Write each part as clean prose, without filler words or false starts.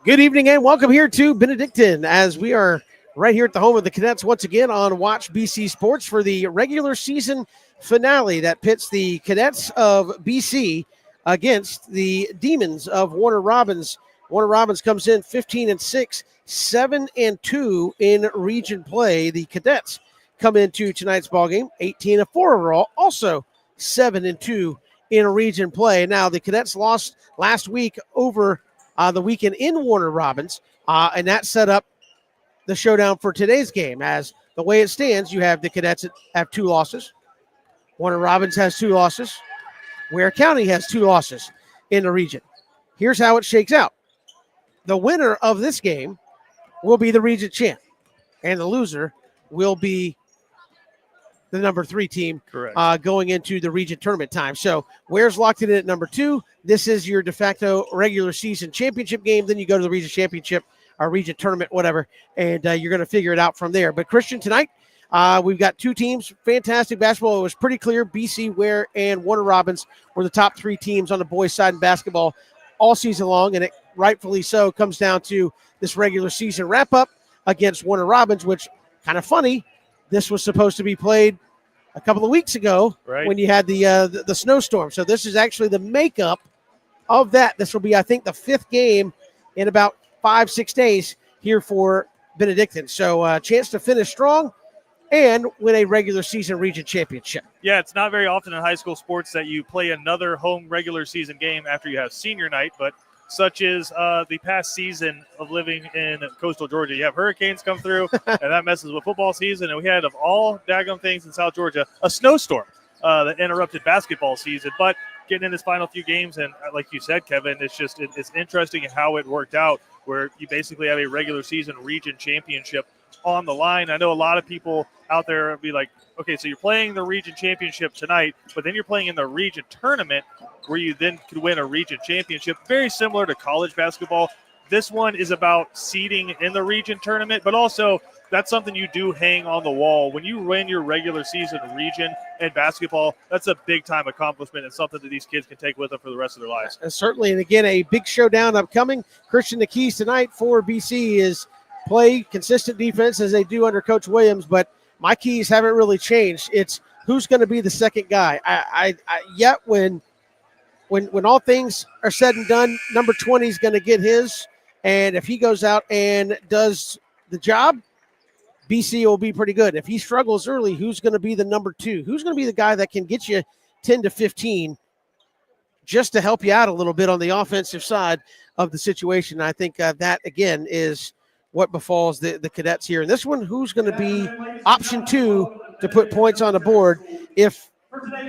Good evening and welcome here to Benedictine as we are right here at the home of the Cadets once again on Watch BC Sports for the regular season finale that pits the Cadets of BC against the Demons of Warner Robins. Warner Robins comes in 15-6, 7-2 in region play. The Cadets come into tonight's ballgame 18-4 overall, also 7-2 in region play. Now the Cadets lost last week over the weekend in Warner Robins, and that set up the showdown for today's game. As the way it stands, you have the Cadets have 2 losses. Warner Robins has 2 losses. Ware County has 2 losses in the region. Here's how it shakes out. The winner of this game will be the region champ, and the loser will be the number 3 team going into the region tournament time. So Ware's locked in at number 2. This is your de facto regular season championship game. Then you go to the region championship or region tournament, whatever, and you're going to figure it out from there. But Christian, tonight we've got 2 teams, fantastic basketball. It was pretty clear BC, Ware, and Warner Robins were the top 3 teams on the boys' side in basketball all season long, and it rightfully so comes down to this regular season wrap-up against Warner Robins, which kind of funny. This was supposed to be played a couple of weeks ago when you had the snowstorm. So this is actually the makeup of that. This will be, I think, the 5th game in about 5-6 days here for Benedictine. So a chance to finish strong and win a regular season region championship. Yeah, it's not very often in high school sports that you play another home regular season game after you have senior night, but such is the past season of living in coastal Georgia. You have hurricanes come through, and that messes with football season. And we had, of all daggone things in South Georgia, a snowstorm that interrupted basketball season. But getting in this final few games, and like you said, Kevin, it's interesting how it worked out, where you basically have a regular season region championship on the line. I know a lot of people out there be like, okay, so you're playing the region championship tonight, but then you're playing in the region tournament where you then could win a region championship. Very similar to college basketball. This one is about seeding in the region tournament, but also that's something you do hang on the wall. When you win your regular season region in basketball, that's a big-time accomplishment and something that these kids can take with them for the rest of their lives. Certainly, and again, a big showdown upcoming. Christian, the keys tonight for BC is play consistent defense as they do under Coach Williams, but my keys haven't really changed. It's who's going to be the second guy. Yet when all things are said and done, number 20 is going to get his, and if he goes out and does the job, BC will be pretty good. If he struggles early, who's going to be the number 2? Who's going to be the guy that can get you 10 to 15 just to help you out a little bit on the offensive side of the situation? I think that, again, is what befalls the Cadets here. And this one, who's going to be option 2 to put points on the board if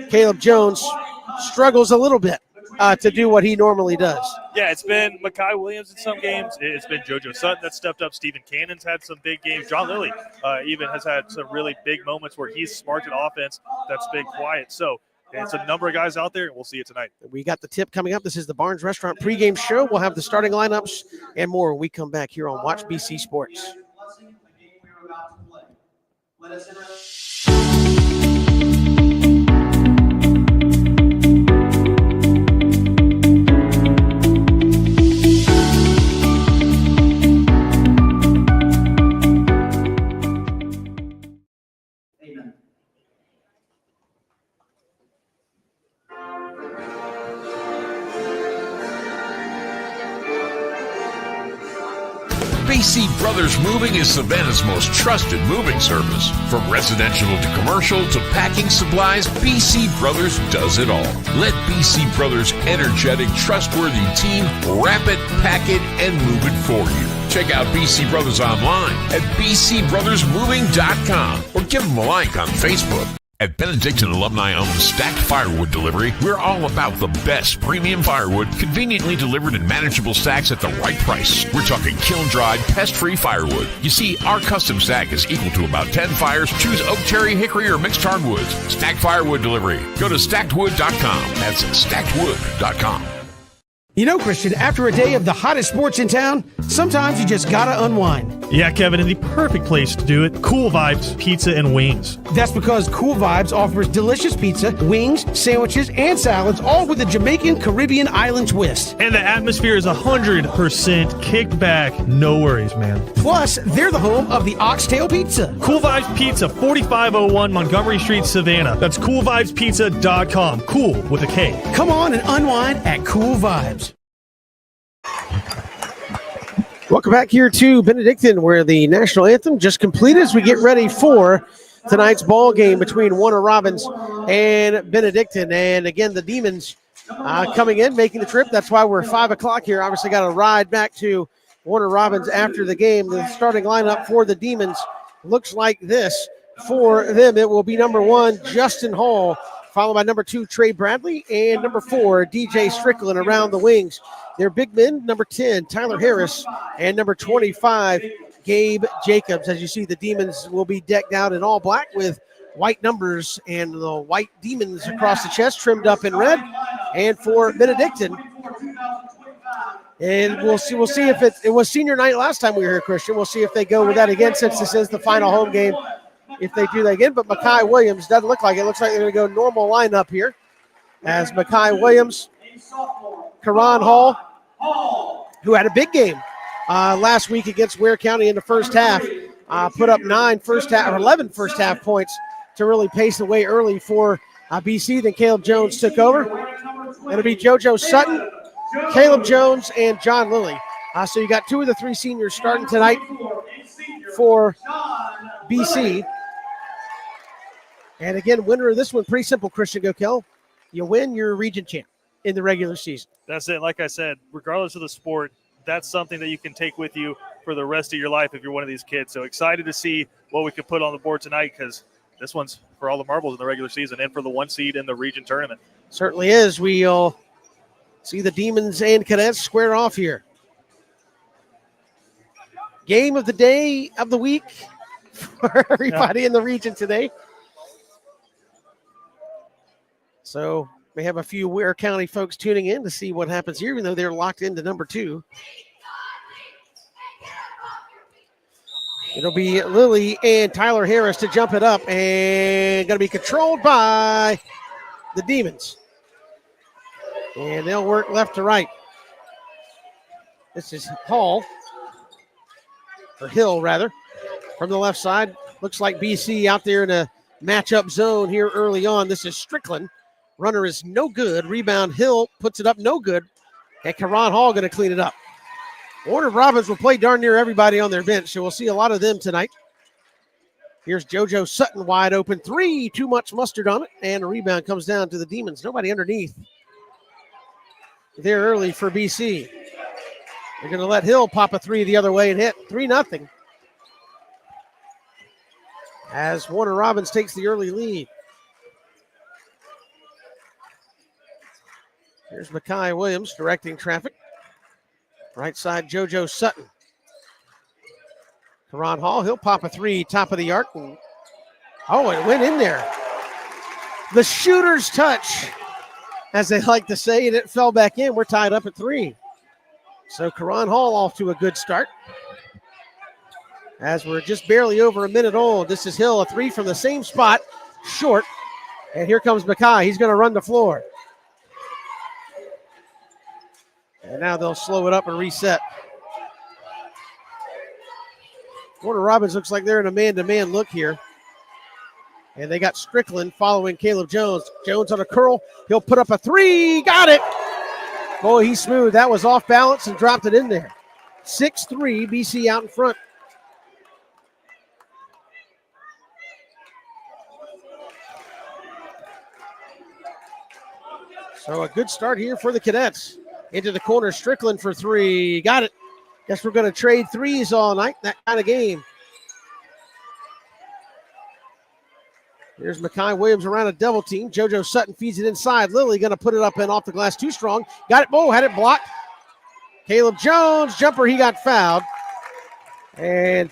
Caleb Jones struggles a little bit to do what he normally does? Yeah, it's been Makai Williams in some games. It's been JoJo Sutton that stepped up. Stephen Cannon's had some big games. John Lilly even has had some really big moments where he's sparked an offense that's been quiet. So it's a number of guys out there, and we'll see it tonight. We got the tip coming up. This is the Barnes Restaurant pregame show. We'll have the starting lineups and more when we come back here on Watch BC Sports. BC Brothers Moving is Savannah's most trusted moving service. From residential to commercial to packing supplies, BC Brothers does it all. Let BC Brothers' energetic, trustworthy team wrap it, pack it, and move it for you. Check out BC Brothers online at bcbrothersmoving.com or give them a like on Facebook. At Benedictine alumni-owned Stacked Firewood Delivery, we're all about the best premium firewood, conveniently delivered in manageable stacks at the right price. We're talking kiln-dried, pest-free firewood. You see, our custom stack is equal to about 10 fires. Choose oak, cherry, hickory, or mixed hardwoods. Stacked Firewood Delivery. Go to stackedwood.com. That's stackedwood.com. You know, Christian, after a day of the hottest sports in town, sometimes you just gotta unwind. Yeah, Kevin, and the perfect place to do it, Cool Vibes Pizza and Wings. That's because Cool Vibes offers delicious pizza, wings, sandwiches, and salads, all with a Jamaican Caribbean island twist. And the atmosphere is 100% kicked back. No worries, man. Plus, they're the home of the Oxtail Pizza. Cool Vibes Pizza, 4501 Montgomery Street, Savannah. That's coolvibespizza.com. Cool with a K. Come on and unwind at Cool Vibes. Welcome back here to Benedictine, where the national anthem just completed as we get ready for tonight's ball game between Warner Robins and Benedictine. And again, the Demons coming in, making the trip. That's why we're 5 o'clock here. Obviously got to ride back to Warner Robins after the game. The starting lineup for the Demons looks like this. For them, it will be number 1, Justin Hall, followed by number 2, Trey Bradley, and number 4, DJ Strickland around the wings. Their big men, number 10, Tyler Harris, and number 25, Gabe Jacobs. As you see, the Demons will be decked out in all black with white numbers and the white Demons across the chest trimmed up in red. And for Benedictine, and we'll see if it was senior night last time we were here, Christian. We'll see if they go with that again since this is the final home game. If they do that again, but Makai Williams doesn't look like it. Looks like they're going to go normal lineup here as Makai Williams, Karan Hall, who had a big game last week against Ware County in the first half, put up 11 first half points to really pace the way early for BC. Then Caleb Jones took over. It'll be JoJo Sutton, Caleb Jones, and John Lilly. So you got 2 of the 3 seniors starting tonight for BC. And again, winner of this one, pretty simple, Christian Gokel. You win, you're a region champ in the regular season. That's it. Like I said, regardless of the sport, that's something that you can take with you for the rest of your life if you're one of these kids. So excited to see what we can put on the board tonight, because this one's for all the marbles in the regular season and for the 1 seed in the region tournament. Certainly is. We'll see the Demons and Cadets square off here. Game of the day of the week for everybody in the region today. So we have a few Ware County folks tuning in to see what happens here, even though they're locked into number 2. It'll be Lilly and Tyler Harris to jump it up, and going to be controlled by the Demons. And they'll work left to right. This is Hall, or Hill rather, from the left side. Looks like BC out there in a matchup zone here early on. This is Strickland. Runner is no good. Rebound, Hill puts it up, no good. And Karan Hall going to clean it up. Warner Robins will play darn near everybody on their bench, so we'll see a lot of them tonight. Here's JoJo Sutton, wide open 3, too much mustard on it, and a rebound comes down to the Demons. Nobody underneath there early for BC. They're going to let Hill pop a 3 the other way and hit 3-0. As Warner Robins takes the early lead. Here's Makai Williams directing traffic. Right side, JoJo Sutton. Karan Hall, he'll pop a 3, top of the arc. Oh, it went in there. The shooter's touch, as they like to say, and it fell back in. We're tied up at 3. So Karan Hall off to a good start. As we're just barely over a minute old, this is Hill, a 3 from the same spot, short. And here comes Makai. He's going to run the floor. And now they'll slow it up and reset. Warner Robins looks like they're in a man-to-man look here. And they got Strickland following Caleb Jones. Jones on a curl. He'll put up a 3. Got it. Boy, he's smooth. That was off balance and dropped it in there. 6-3, BC out in front. So a good start here for the Cadets. Into the corner, Strickland for 3. Got it. Guess we're going to trade 3s all night. That kind of game. Here's Makai Williams around a double team. JoJo Sutton feeds it inside. Lilly going to put it up and off the glass too strong. Got it. Oh, had it blocked. Caleb Jones, jumper. He got fouled. And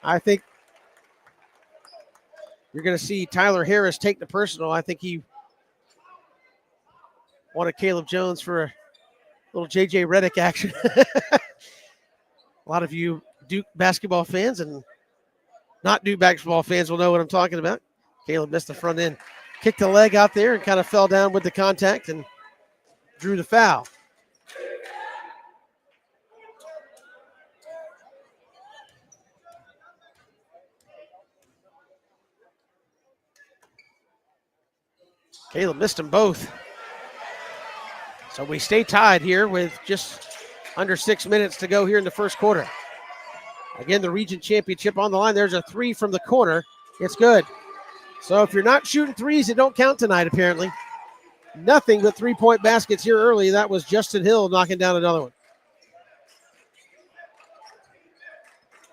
I think you're going to see Tyler Harris take the personal. I think he wanted Caleb Jones for a little J.J. Reddick action. A lot of you Duke basketball fans and not Duke basketball fans will know what I'm talking about. Caleb missed the front end. Kicked the leg out there and kind of fell down with the contact and drew the foul. Caleb missed them both. So we stay tied here with just under 6 minutes to go here in the first quarter. Again, the region championship on the line. There's a three from the corner. It's good. So if you're not shooting threes, it don't count tonight, apparently. Nothing but three-point baskets here early. That was Justin Hill knocking down another one.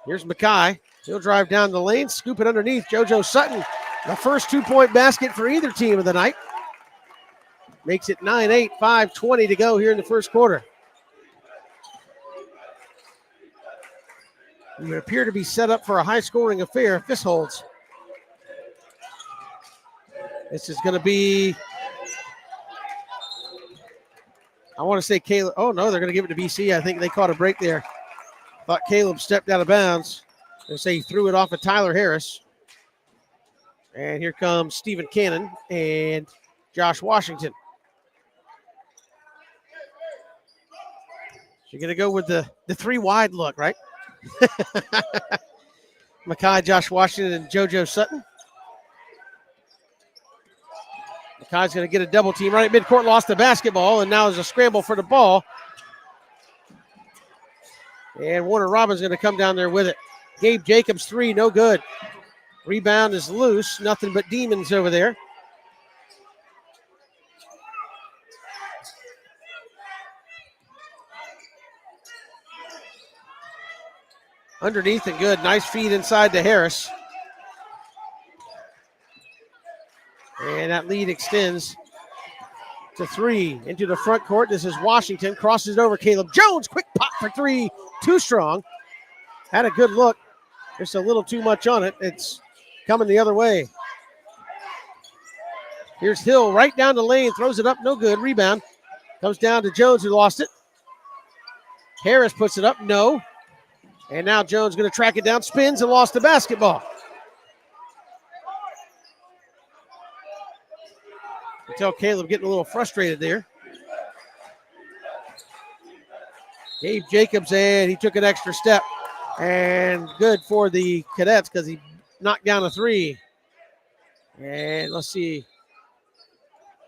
Here's Mackay. He'll drive down the lane, scoop it underneath. JoJo Sutton, the first 2-point basket for either team of the night. Makes it 9-8, 5:20 to go here in the first quarter. We would appear to be set up for a high-scoring affair if this holds. This is going to be, I want to say Caleb. Oh, no, they're going to give it to BC. I think they caught a break there. Thought Caleb stepped out of bounds. They say he threw it off of Tyler Harris. And here comes Stephen Cannon and Josh Washington. You're going to go with the three wide look, right? Mackay, Josh Washington, and JoJo Sutton. Mackay's going to get a double team right at midcourt, lost the basketball, and now there's a scramble for the ball. And Warner Robbins going to come down there with it. Gabe Jacobs, three, no good. Rebound is loose, nothing but demons over there. Underneath and good. Nice feed inside to Harris. And that lead extends to three into the front court. This is Washington. Crosses it over Caleb Jones. Quick pop for three. Too strong. Had a good look. Just a little too much on it. It's coming the other way. Here's Hill right down the lane. Throws it up. No good. Rebound. Comes down to Jones who lost it. Harris puts it up. No. And now Jones going to track it down, spins, and lost the basketball. You can tell Caleb getting a little frustrated there. Gabe Jacobs, and he took an extra step. And good for the Cadets because he knocked down a three. And let's see.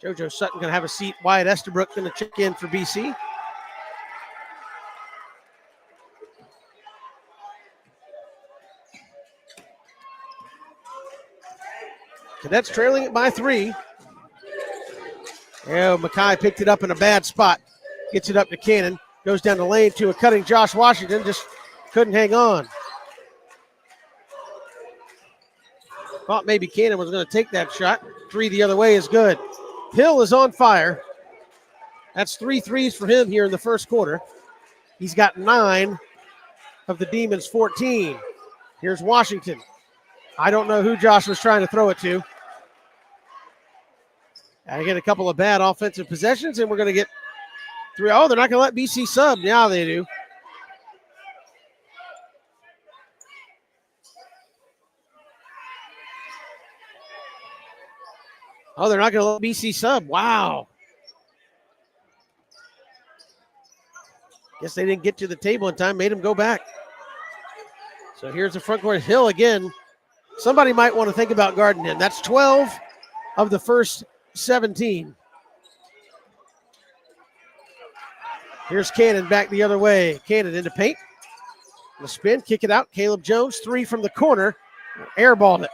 JoJo Sutton going to have a seat. Wyatt Estabrook going to check in for BC. Cadets trailing it by three. Oh, Mackay picked it up in a bad spot. Gets it up to Cannon. Goes down the lane to a cutting Josh Washington. Just couldn't hang on. Thought maybe Cannon was going to take that shot. Three the other way is good. Hill is on fire. That's 3 threes for him here in the first quarter. He's got 9 of the Demons' 14. Here's Washington. I don't know who Josh was trying to throw it to. And again, a couple of bad offensive possessions, and we're going to get 3. Oh, they're not going to let BC sub. Now they do. Oh, they're not going to let BC sub. Wow. Guess they didn't get to the table in time, made him go back. So here's the front court. Hill again. Somebody might want to think about guarding him. That's 12 of the first 17. Here's Cannon back the other way. Cannon into paint. The spin, kick it out. Caleb Jones, 3 from the corner. Airballed it.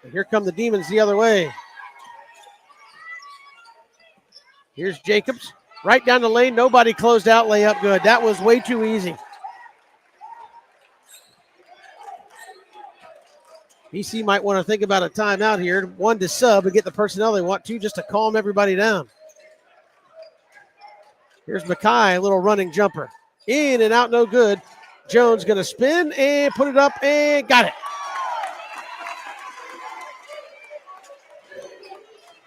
And here come the Demons the other way. Here's Jacobs. Right down the lane. Nobody closed out. Layup good. That was way too easy. BC might want to think about a timeout here. 1 to sub and get the personnel they want to just to calm everybody down. Here's Mackay, a little running jumper. In and out, no good. Jones going to spin and put it up and got it.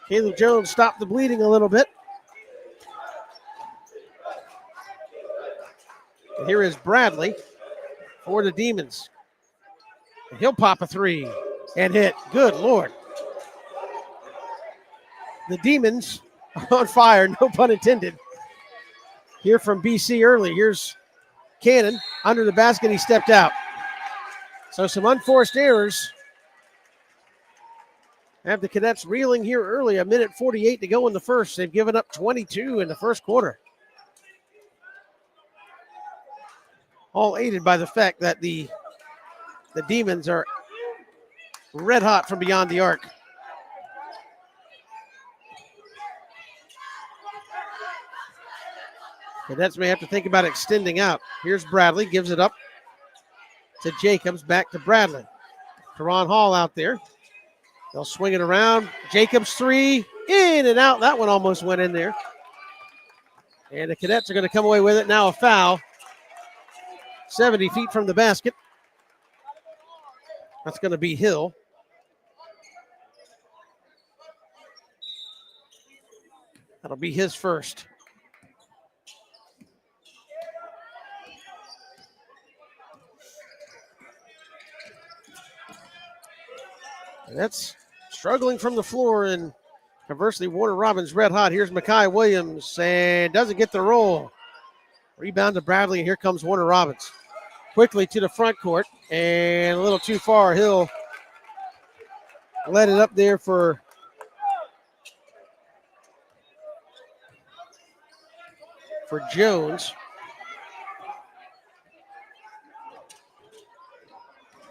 Caleb Jones stopped the bleeding a little bit. And here is Bradley for the Demons. And he'll pop a three and hit. Good Lord. The Demons on fire, no pun intended. Here from BC early. Here's Cannon under the basket. He stepped out. So some unforced errors. Have the Cadets reeling here early. 1:48 to go in the first. They've given up 22 in the first quarter. All aided by the fact that the Demons are red hot from beyond the arc. Cadets may have to think about extending out. Here's Bradley, gives it up to Jacobs, back to Bradley. Karan Hall out there. They'll swing it around. Jacobs three, in and out. That one almost went in there. And the Cadets are going to come away with it. Now a foul. 70 feet from the basket. That's going to be Hill. That'll be his first. That's struggling from the floor, and conversely, Warner Robins red hot. Here's Makai Williams, and doesn't get the roll. Rebound to Bradley, and here comes Warner Robins. Quickly to the front court, and a little too far. Hill let it up there for Jones.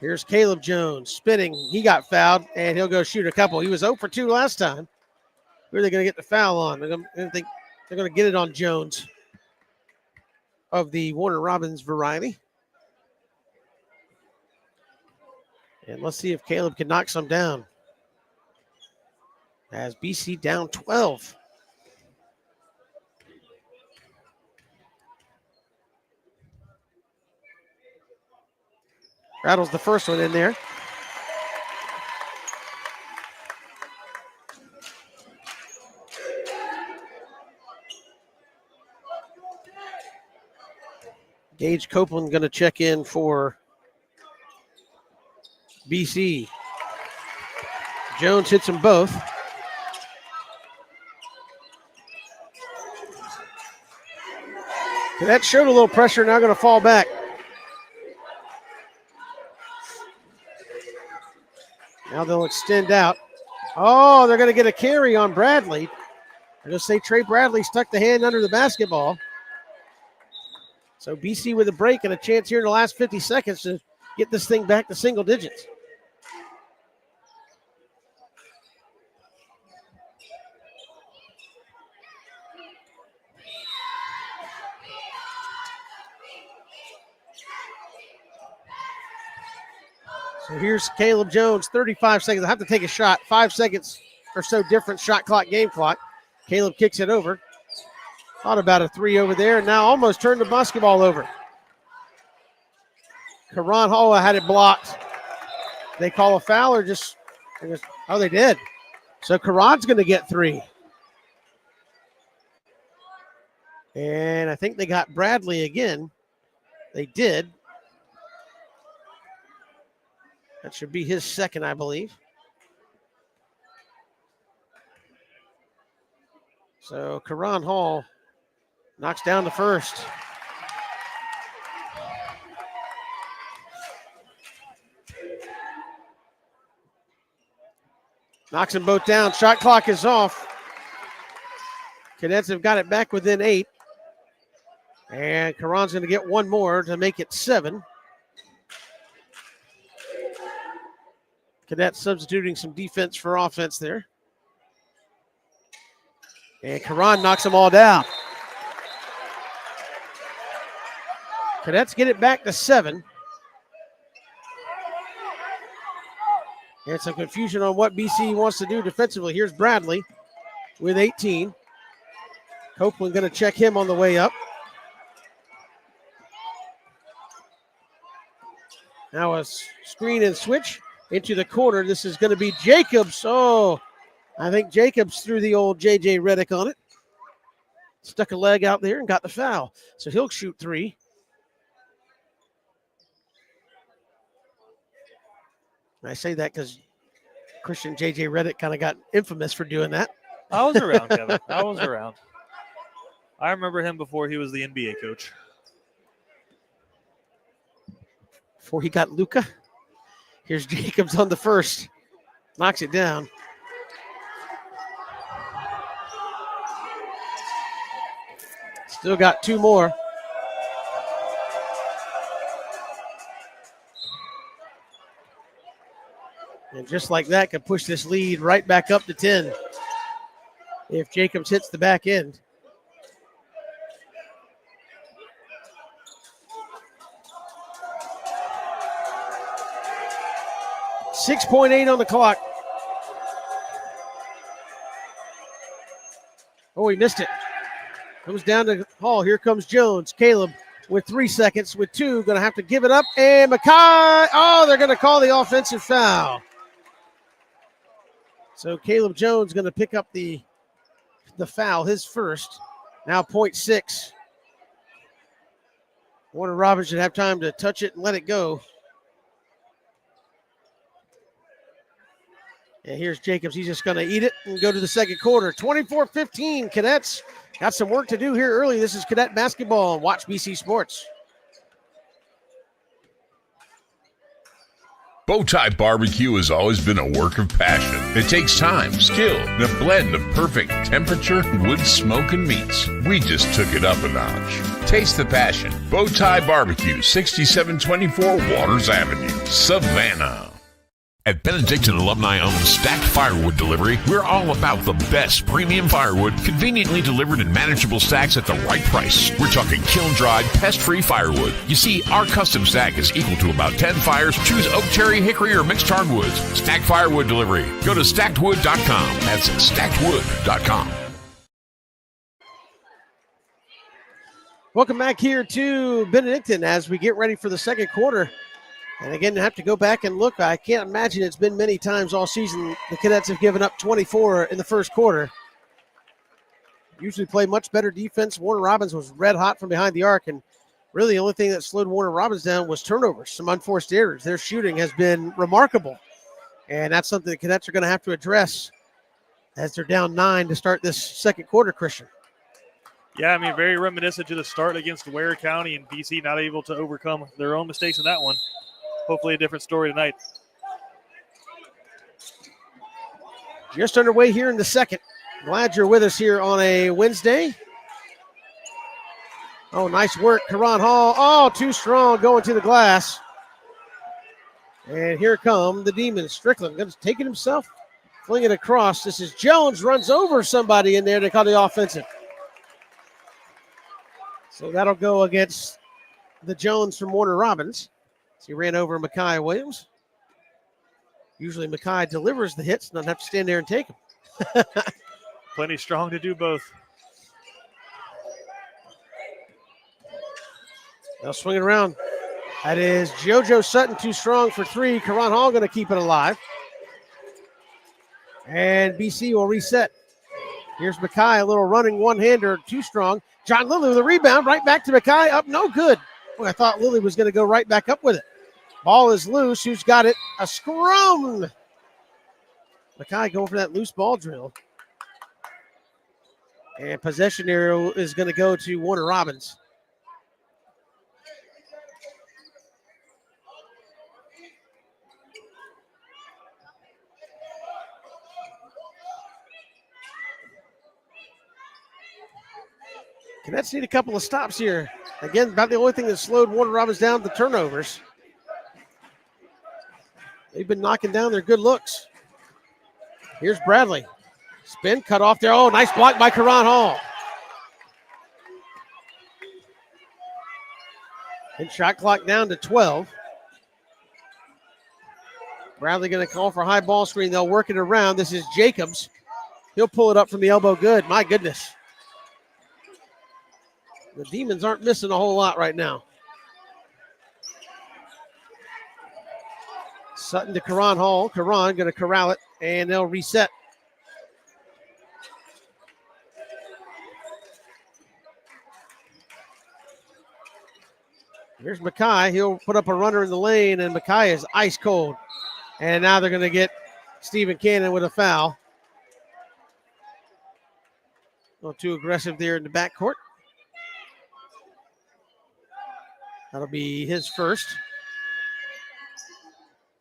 Here's Caleb Jones spinning. He got fouled, and he'll go shoot a couple. He was 0 for 2 last time. Who are they going to get the foul on? They're going to get it on Jones of the Warner Robins variety. And let's see if Caleb can knock some down. As BC down 12. Rattles the first one in there. Gage Copeland going to check in for BC. Jones hits them both. That showed a little pressure, now going to fall back. Now they'll extend out. Oh, they're going to get a carry on Bradley. I just say Trey Bradley stuck the hand under the basketball. So BC with a break and a chance here in the last 50 seconds to get this thing back to single digits. So here's Caleb Jones, 35 seconds. I have to take a shot. 5 seconds or so different shot clock, game clock. Caleb kicks it over. Thought about a three over there. Now almost turned the basketball over. Karan Hall had it blocked. They call a foul or just, oh, they did. So Karan's going to get three. And I think they got Bradley again. They did. That should be his second, I believe. So Karan Hall knocks down the first. Knocks them both down. Shot clock is off. Cadets have got it back within 8. And Karan's going to get one more to make it 7. Cadets substituting some defense for offense there. And Karan knocks them all down. Cadets get it back to 7. And some confusion on what BC wants to do defensively. Here's Bradley with 18. Copeland going to check him on the way up. Now a screen and switch into the corner. This is going to be Jacobs. Oh, I think Jacobs threw the old J.J. Redick on it. Stuck a leg out there and got the foul. So he'll shoot 3. I say that because Christian J.J. Reddick kind of got infamous for doing that. I was around, Kevin. I was around. I remember him before he was the NBA coach. Before he got Luka. Here's Jacobs on the first. Knocks it down. Still got two more. And just like that, can push this lead right back up to 10 if Jacobs hits the back end. .8 on the clock. Oh, he missed it. Comes down to Hall. Here comes Jones. Caleb with 3 seconds, with 2. Going to have to give it up. And Mackay. Oh, they're going to call the offensive foul. So Caleb Jones going to pick up the foul, his first. Now .6. Warner Robbins should have time to touch it and let it go. And here's Jacobs. He's just going to eat it and go to the second quarter. 24-15. Cadets got some work to do here early. This is Cadet basketball on Watch BC Sports. Bowtie Barbecue has always been a work of passion. It takes time, skill, and a blend of perfect temperature, wood, smoke, and meats. We just took it up a notch. Taste the passion. Bowtie Barbecue, 6724 Waters Avenue, Savannah. At Benedictine alumni-owned Stacked Firewood Delivery, we're all about the best premium firewood, conveniently delivered in manageable stacks at the right price. We're talking kiln-dried, pest-free firewood. You see, our custom stack is equal to about 10 fires. Choose oak, cherry, hickory, or mixed hardwoods. Stacked Firewood Delivery. Go to stackedwood.com. That's stackedwood.com. Welcome back here to Benedictine as we get ready for the second quarter. And again, I have to go back and look. I can't imagine it's been many times all season the Cadets have given up 24 in the first quarter. Usually play much better defense. Warner Robbins was red hot from behind the arc, and really the only thing that slowed Warner Robbins down was turnovers, some unforced errors. Their shooting has been remarkable, and that's something the Cadets are going to have to address as they're down 9 to start this second quarter, Christian. Yeah, I mean, very reminiscent to the start against Ware County, and BC not able to overcome their own mistakes in that one. Hopefully a different story tonight. Just underway here in the second. Glad you're with us here on a Wednesday. Oh, nice work, Karan Hall. Oh, too strong going to the glass. And here come the Demons. Strickland going to take it himself, fling it across. This is Jones, runs over somebody in there. They call the offensive. So that'll go against the Jones from Warner Robbins. He ran over Mackay Williams. Usually Mackay delivers the hits, doesn't have to stand there and take them. Plenty strong to do both. Now swing it around. That is JoJo Sutton, too strong for 3. Karan Hall going to keep it alive. And BC will reset. Here's Mackay, a little running one-hander, too strong. John Lilly with a rebound, right back to Mackay, up no good. Boy, I thought Lilly was going to go right back up with it. Ball is loose. Who's got it? A scrum. Mackay going for that loose ball drill. And possession arrow is going to go to Warner Robbins. Cadets need a couple of stops here. Again, about the only thing that slowed Warner Robbins down, the turnovers. They've been knocking down their good looks. Here's Bradley. Spin, cut off there. Oh, nice block by Karan Hall. And shot clock down to 12. Bradley going to call for a high ball screen. They'll work it around. This is Jacobs. He'll pull it up from the elbow good. My goodness. The Demons aren't missing a whole lot right now. Sutton to Karan Hall. Karan going to corral it, and they'll reset. Here's Mackay. He'll put up a runner in the lane, and Mackay is ice cold. And now they're going to get Stephen Cannon with a foul. A little too aggressive there in the backcourt. That'll be his first.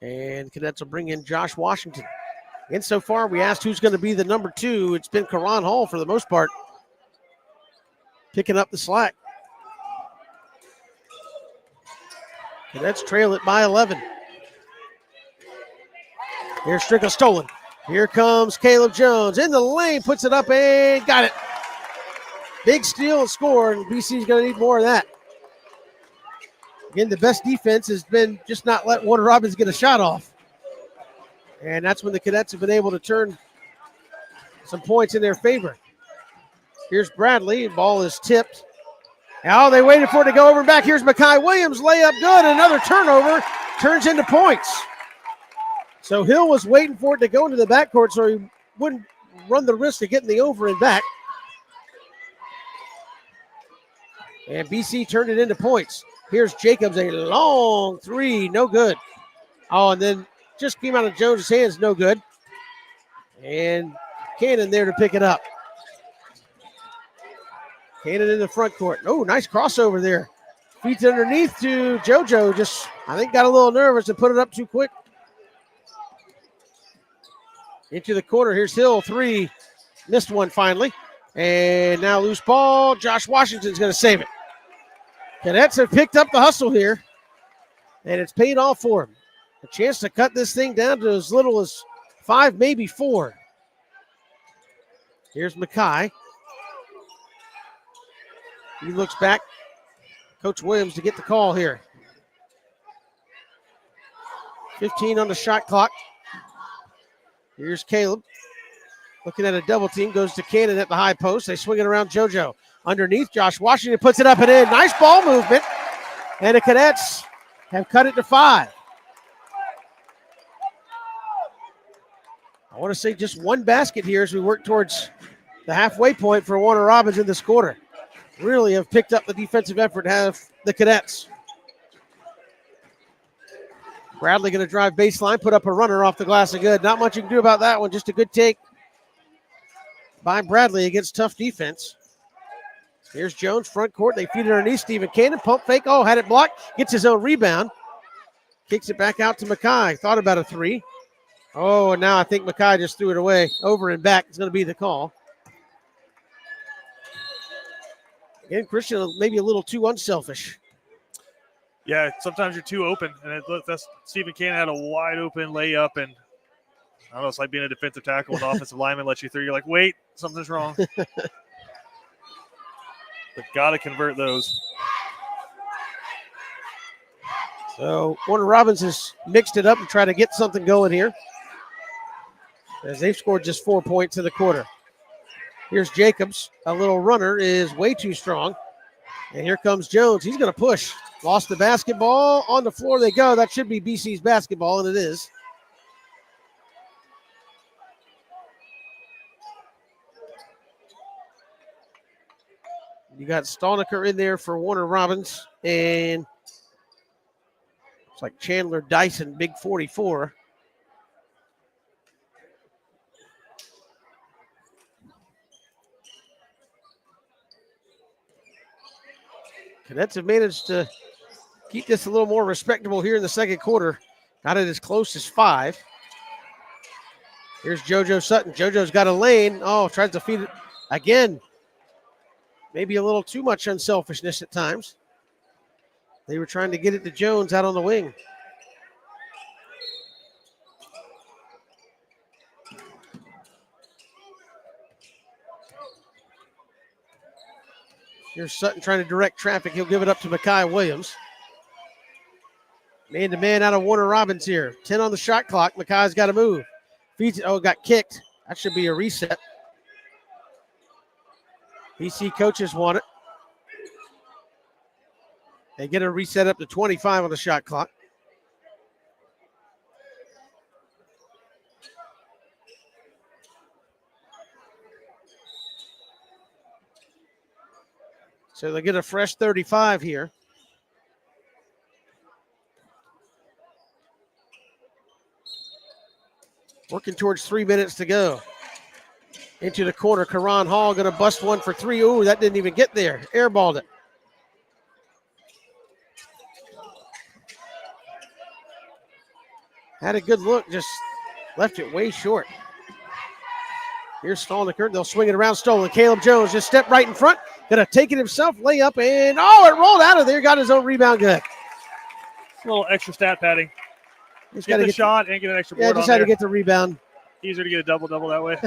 And Cadets will bring in Josh Washington. And so far, we asked who's going to be the number 2. It's been Karan Hall for the most part, picking up the slack. Cadets trail it by 11. Here's Strickle stolen. Here comes Caleb Jones in the lane, puts it up and got it. Big steal and score, and BC's going to need more of that. Again, the best defense has been just not let Warner Robins get a shot off. And that's when the Cadets have been able to turn some points in their favor. Here's Bradley. Ball is tipped. Now they waited for it to go over and back. Here's Makai Williams. Layup good. Another turnover. Turns into points. So Hill was waiting for it to go into the backcourt so he wouldn't run the risk of getting the over and back. And BC turned it into points. Here's Jacobs, a long three, no good. Oh, and then just came out of Jones' hands, no good. And Cannon there to pick it up. Cannon in the front court. Oh, nice crossover there. Feeds underneath to JoJo. Just, I think, got a little nervous and put it up too quick. Into the corner. Here's Hill, three. Missed one finally. And now loose ball. Josh Washington's going to save it. Cadets have picked up the hustle here, and it's paid off for them. A chance to cut this thing down to as little as 5, maybe 4. Here's Mackay. He looks back. Coach Williams to get the call here. 15 on the shot clock. Here's Caleb. Looking at a double team, goes to Cannon at the high post. They swing it around JoJo. Underneath, Josh Washington puts it up and in. Nice ball movement. And the Cadets have cut it to 5. I want to say just one basket here as we work towards the halfway point for Warner Robins in this quarter. Really have picked up the defensive effort, have the Cadets. Bradley going to drive baseline, put up a runner off the glass of good. Not much you can do about that one. Just a good take by Bradley against tough defense. Here's Jones, front court. They feed it underneath. Stephen Cannon, pump fake. Oh, had it blocked. Gets his own rebound. Kicks it back out to Mackay. Thought about a 3. Oh, and now I think Mackay just threw it away. Over and back is going to be the call. Again, Christian maybe a little too unselfish. Yeah, sometimes you're too open, and that's Stephen Cannon had a wide open layup, and I don't know, it's like being a defensive tackle when the offensive lineman lets you through. You're like, wait, something's wrong. But got to convert those. So Warner Robins has mixed it up and tried to get something going here, as they've scored just 4 points in the quarter. Here's Jacobs. A little runner is way too strong. And here comes Jones. He's going to push. Lost the basketball. On the floor they go. That should be BC's basketball, and it is. You got Stolniker in there for Warner Robins. And it's like Chandler Dyson, big 44. Cadets have managed to keep this a little more respectable here in the second quarter. Got it as close as 5. Here's JoJo Sutton. JoJo's got a lane. Oh, tries to feed it again. Maybe a little too much unselfishness at times. They were trying to get it to Jones out on the wing. Here's Sutton trying to direct traffic. He'll give it up to Mackay Williams. Man-to-man out of Warner Robins here. 10 on the shot clock. Mackay's got to move. Feeds it. Oh, got kicked. That should be a reset. BC coaches want it. They get a reset up to 25 on the shot clock. So they get a fresh 35 here. Working towards 3 minutes to go. Into the corner, Karan Hall going to bust one for three. Ooh, that didn't even get there. Airballed it. Had a good look, just left it way short. Here's Stolen. They'll swing it around. Stolen. Caleb Jones just stepped right in front. Going to take it himself, lay up, and it rolled out of there. Got his own rebound good. A little extra stat padding. Just get the shot and get an extra board. Yeah, just had to get the rebound. Easier to get a double-double that way.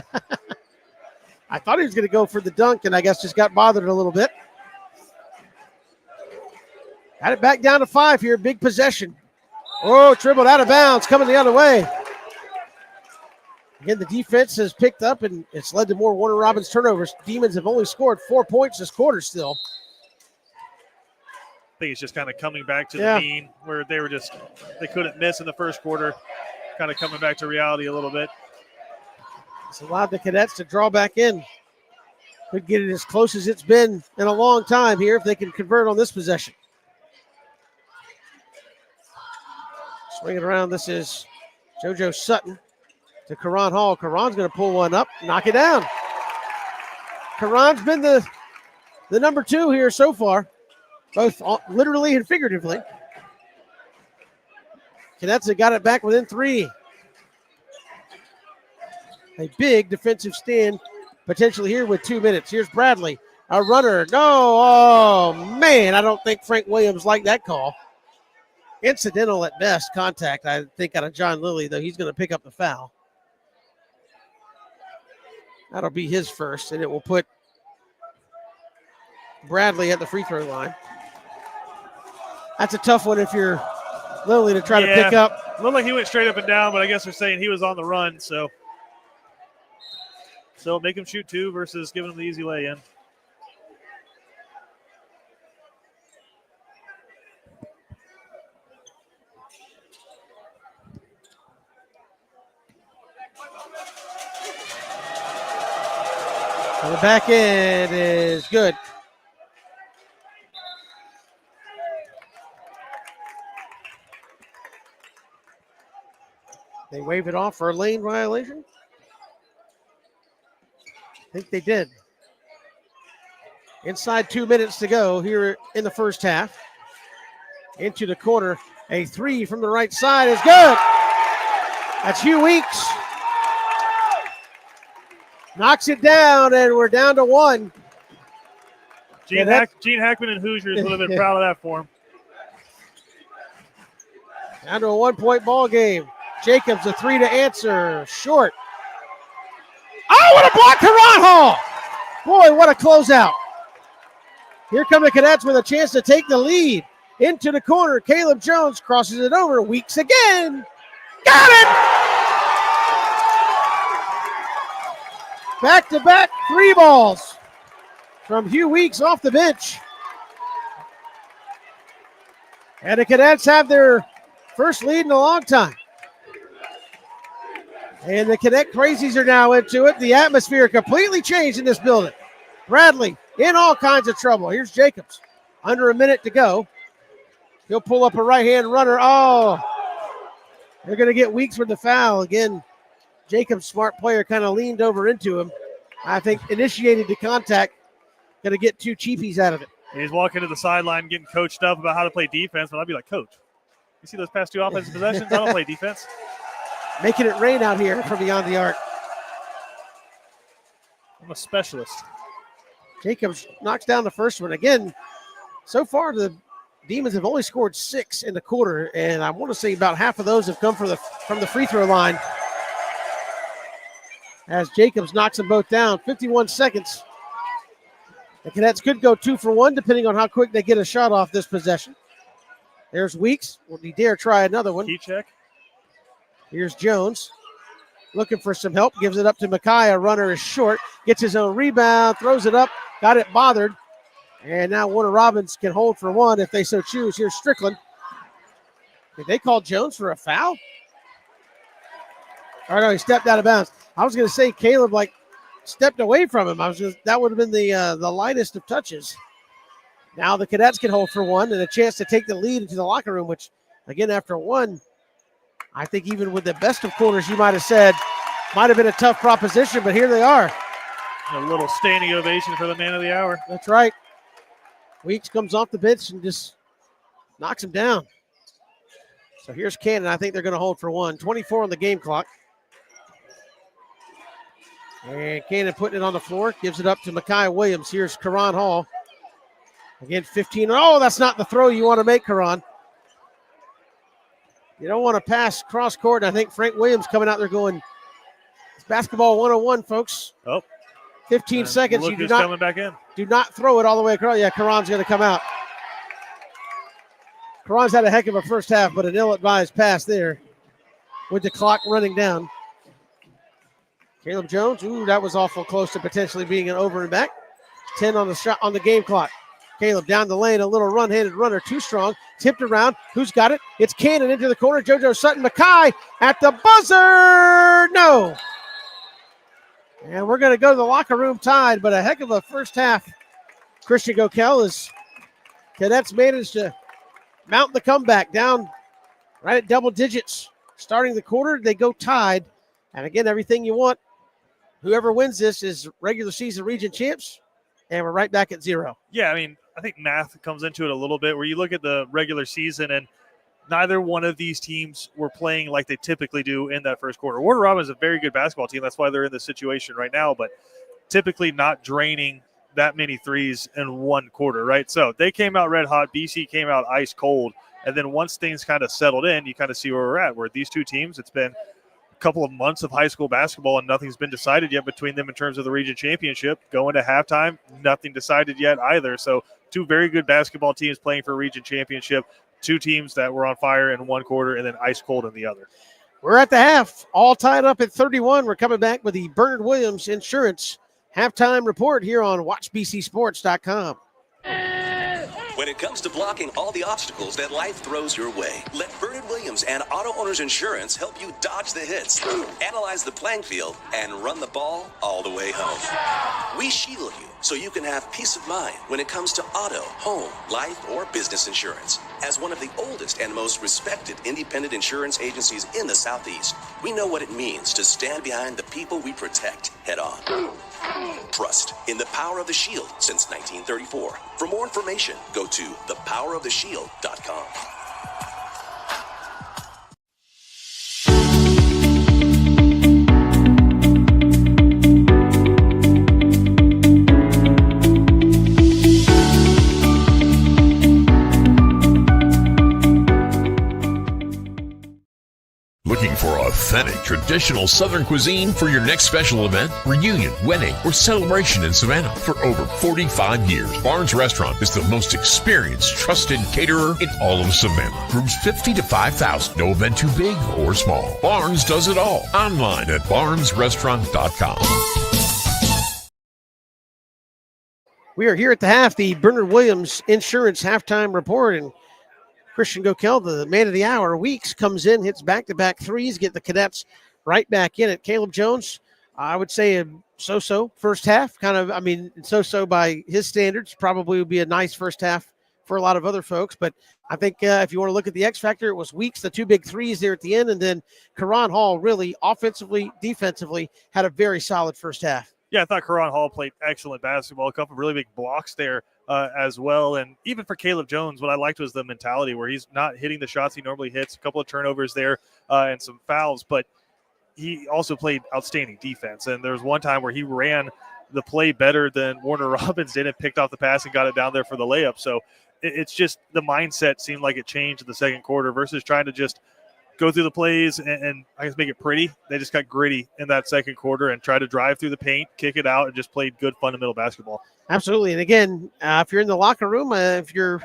I thought he was going to go for the dunk, and I guess just got bothered a little bit. Had it back down to 5 here. Big possession. Oh, dribbled out of bounds, coming the other way. Again, the defense has picked up, and it's led to more Warner Robins turnovers. Demons have only scored 4 points this quarter still. I think it's just kind of coming back to the mean where they couldn't miss in the first quarter, kind of coming back to reality a little bit. It's allowed the Cadets to draw back in. Could get it as close as it's been in a long time here if they can convert on this possession. Swing it around. This is JoJo Sutton to Karan Hall. Karan's going to pull one up, knock it down. Karan's been the number 2 here so far, both literally and figuratively. Cadets have got it back within 3. A big defensive stand potentially here with 2 minutes. Here's Bradley, a runner. No, oh, man, I don't think Frank Williams liked that call. Incidental at best contact, I think, out of John Lilly, though he's going to pick up the foul. That'll be his first, and it will put Bradley at the free throw line. That's a tough one if you're Lilly to try to pick up. Looked like he went straight up and down, but I guess they're saying he was on the run, so make him shoot 2 versus giving him the easy lay-in. And the back end is good. They wave it off for a lane violation. I think they did. Inside 2 minutes to go here in the first half. Into the corner. A 3 from the right side is good. That's Hugh Weeks. Knocks it down, and we're down to 1. Gene Hackman and Hoosiers would have been proud of that for him. Down to a 1-point ball game. Jacobs, a 3 to answer. Short. Oh, what a block, Karan Hall! Boy, what a closeout. Here come the Cadets with a chance to take the lead. Into the corner, Caleb Jones crosses it over. Weeks again. Got it! Back-to-back 3 balls from Hugh Weeks off the bench. And the Cadets have their first lead in a long time. And the Cadet crazies are now into it. The atmosphere completely changed in this building. Bradley in all kinds of trouble. Here's Jacobs. Under a minute to go. He'll pull up a right-hand runner. Oh, they're going to get Weeks with the foul. Again, Jacobs, smart player, kind of leaned over into him. I think initiated the contact. Going to get 2 cheapies out of it. He's walking to the sideline getting coached up about how to play defense. But I'd be like, Coach, you see those past 2 offensive possessions? I don't play defense. Making it rain out here from beyond the arc. I'm a specialist. Jacobs knocks down the first one. Again, so far the Demons have only scored 6 in the quarter, and I want to say about half of those have come from the free throw line. As Jacobs knocks them both down, 51 seconds. The Cadets could go 2 for 1, depending on how quick they get a shot off this possession. There's Weeks. Will he dare try another one? Key check. Here's Jones. Looking for some help. Gives it up to Mackay. A runner is short. Gets his own rebound. Throws it up. Got it bothered. And now Warner Robins can hold for 1 if they so choose. Here's Strickland. Did they call Jones for a foul? Or no, he stepped out of bounds. I was going to say Caleb stepped away from him. That would have been the lightest of touches. Now the Cadets can hold for 1 and a chance to take the lead into the locker room, which, again, after 1, I think even with the best of quarters, you might have said Might have been a tough proposition, but here they are. A little standing ovation for the man of the hour. That's right. Weeks comes off the bench and just knocks him down. So here's Cannon. I think they're going to hold for one. 24 on the game clock. And Cannon putting it on the floor. Gives it up to Mekhi Williams. Here's Karan Hall. Again, 15. Oh, that's not the throw you want to make, Karan. You don't want to pass cross court. I think Frank Williams coming out there going, it's basketball 101, folks. Oh. 15 seconds. Look You who's coming back in. do not throw it all the way across. Yeah, Karan's going to come out. Karan's had a heck of a first half, but an ill-advised pass there with the clock running down. Caleb Jones, ooh, that was awful close to potentially being an over and back. 10 on the shot on the game clock. Caleb down the lane, a little run-handed runner, too strong. Tipped around. Who's got it? It's Cannon into the corner. JoJo Sutton Mekhi at the buzzer. No. And we're going to go to the locker room tied, but a heck of a first half. Christian Gokel is Cadets managed to mount the comeback down right at double digits. Starting the quarter, they go tied. And again, everything you want. Whoever wins this is regular season region champs. And we're right back at 0. Yeah, I mean, I think math comes into it a little bit where you look at the regular season and neither one of these teams were playing like they typically do in that first quarter. Warner Robins is a very good basketball team. That's why they're in this situation right now, but typically not draining that many threes in one quarter, right? So they came out red hot. BC came out ice cold. And then once things kind of settled in, you kind of see where we're at, where these two teams, it's been a couple of months of high school basketball and nothing's been decided yet between them in terms of the region championship. Going to halftime, nothing decided yet either. So two very good basketball teams playing for a region championship, two teams that were on fire in one quarter and then ice cold in the other. We're at the half, all tied up at 31. We're coming back with the Bernard Williams Insurance halftime report here on WatchBCSports.com. When it comes to blocking all the obstacles that life throws your way, let Bernard Williams and Auto Owners Insurance help you dodge the hits, analyze the playing field, and run the ball all the way home. We shield you so you can have peace of mind when it comes to auto, home, life, or business insurance. As one of the oldest and most respected independent insurance agencies in the Southeast, we know what it means to stand behind the people we protect head on. Trust in the power of the shield since 1934. For more information, go to thepoweroftheshield.com. Looking for authentic, traditional Southern cuisine for your next special event, reunion, wedding, or celebration in Savannah? For over 45 years, Barnes Restaurant is the most experienced, trusted caterer in all of Savannah. Rooms 50 to 5,000. No event too big or small. Barnes does it all. Online at barnesrestaurant.com. We are here at the half, the Bernard Williams Insurance halftime report, and Christian Gokel, the man of the hour, Weeks comes in, hits back-to-back threes, get the Cadets right back in it. Caleb Jones, I would say a so-so first half, so-so by his standards, probably would be a nice first half for a lot of other folks. But I think if you want to look at the X factor, it was Weeks, the two big threes there at the end, and then Karan Hall really offensively, defensively had a very solid first half. Yeah, I thought Karan Hall played excellent basketball, a couple of really big blocks there as well. And even for Caleb Jones, what I liked was the mentality where he's not hitting the shots he normally hits, a couple of turnovers there and some fouls, but he also played outstanding defense. And there was one time where he ran the play better than Warner Robins did and picked off the pass and got it down there for the layup. So it's just the mindset seemed like it changed in the second quarter versus trying to just go through the plays and I guess make it pretty. They just got gritty in that second quarter and tried to drive through the paint, kick it out, and just played good fundamental basketball. Absolutely. And again, if you're in the locker room, if you're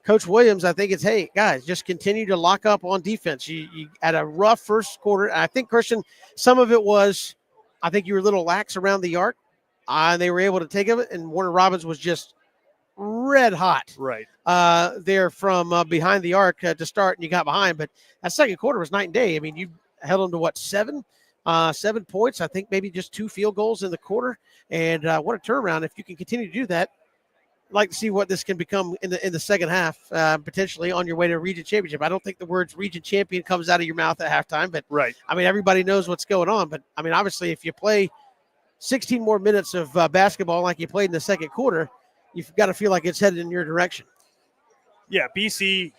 Coach Williams, I think it's, hey, guys, just continue to lock up on defense. You had a rough first quarter. I think, Christian, some of it was, I think you were a little lax around the arc. And they were able to take it, and Warner Robins was just red hot right there from behind the arc to start, and you got behind. But that second quarter was night and day. I mean, you held them to, 7 points. I think maybe just 2 field goals in the quarter. And what a turnaround. If you can continue to do that, like to see what this can become in the second half, potentially on your way to a region championship. I don't think the words region champion comes out of your mouth at halftime, but Right. I mean, everybody knows what's going on. But I mean, obviously, if you play 16 more minutes of basketball like you played in the second quarter, you've got to feel like it's headed in your direction. Yeah, BC,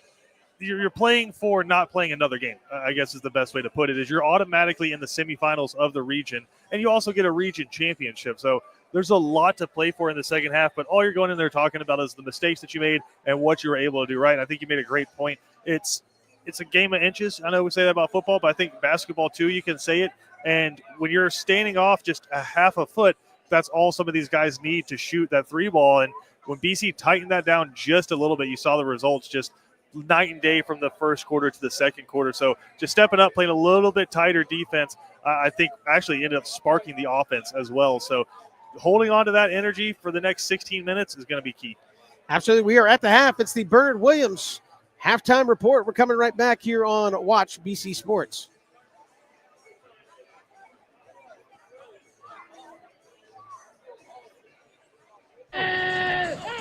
you're playing for not playing another game, I guess is the best way to put it, is you're automatically in the semifinals of the region, and you also get a region championship. So there's a lot to play for in the second half, but all you're going in there talking about is the mistakes that you made and what you were able to do right. And I think you made a great point. It's a game of inches. I know we say that about football, but I think basketball too, you can say it. And when you're standing off just a half a foot, that's all some of these guys need to shoot that three ball. And when BC tightened that down just a little bit, you saw the results just night and day from the first quarter to the second quarter. So just stepping up, playing a little bit tighter defense, I think actually ended up sparking the offense as well. So holding on to that energy for the next 16 minutes is going to be key. Absolutely. We are at the half. It's the Bernard Williams halftime report. We're coming right back here on Watch BC Sports.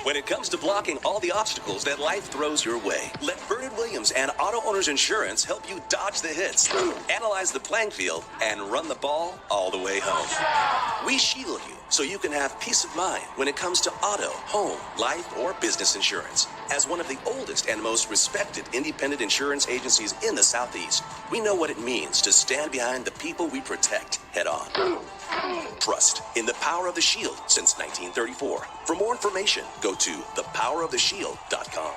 When it comes to blocking all the obstacles that life throws your way, let Bernard Williams and Auto Owners Insurance help you dodge the hits, analyze the playing field, and run the ball all the way home. We shield you so you can have peace of mind when it comes to auto, home, life, or business insurance. As one of the oldest and most respected independent insurance agencies in the Southeast, we know what it means to stand behind the people we protect head on. Trust in the power of the shield since 1934. For more information, go to thepoweroftheshield.com.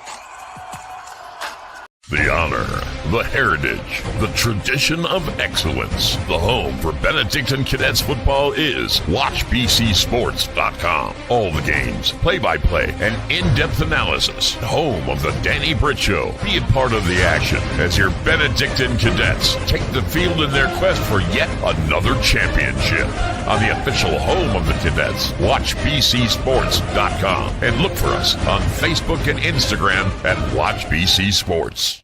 The honor, the heritage, the tradition of excellence. The home for Benedictine Cadets football is WatchBCSports.com. All the games, play-by-play, and in-depth analysis. Home of the Danny Britt Show. Be a part of the action as your Benedictine Cadets take the field in their quest for yet another championship. On the official home of the Cadets, WatchBCSports.com. And look for us on Facebook and Instagram at WatchBC Sports.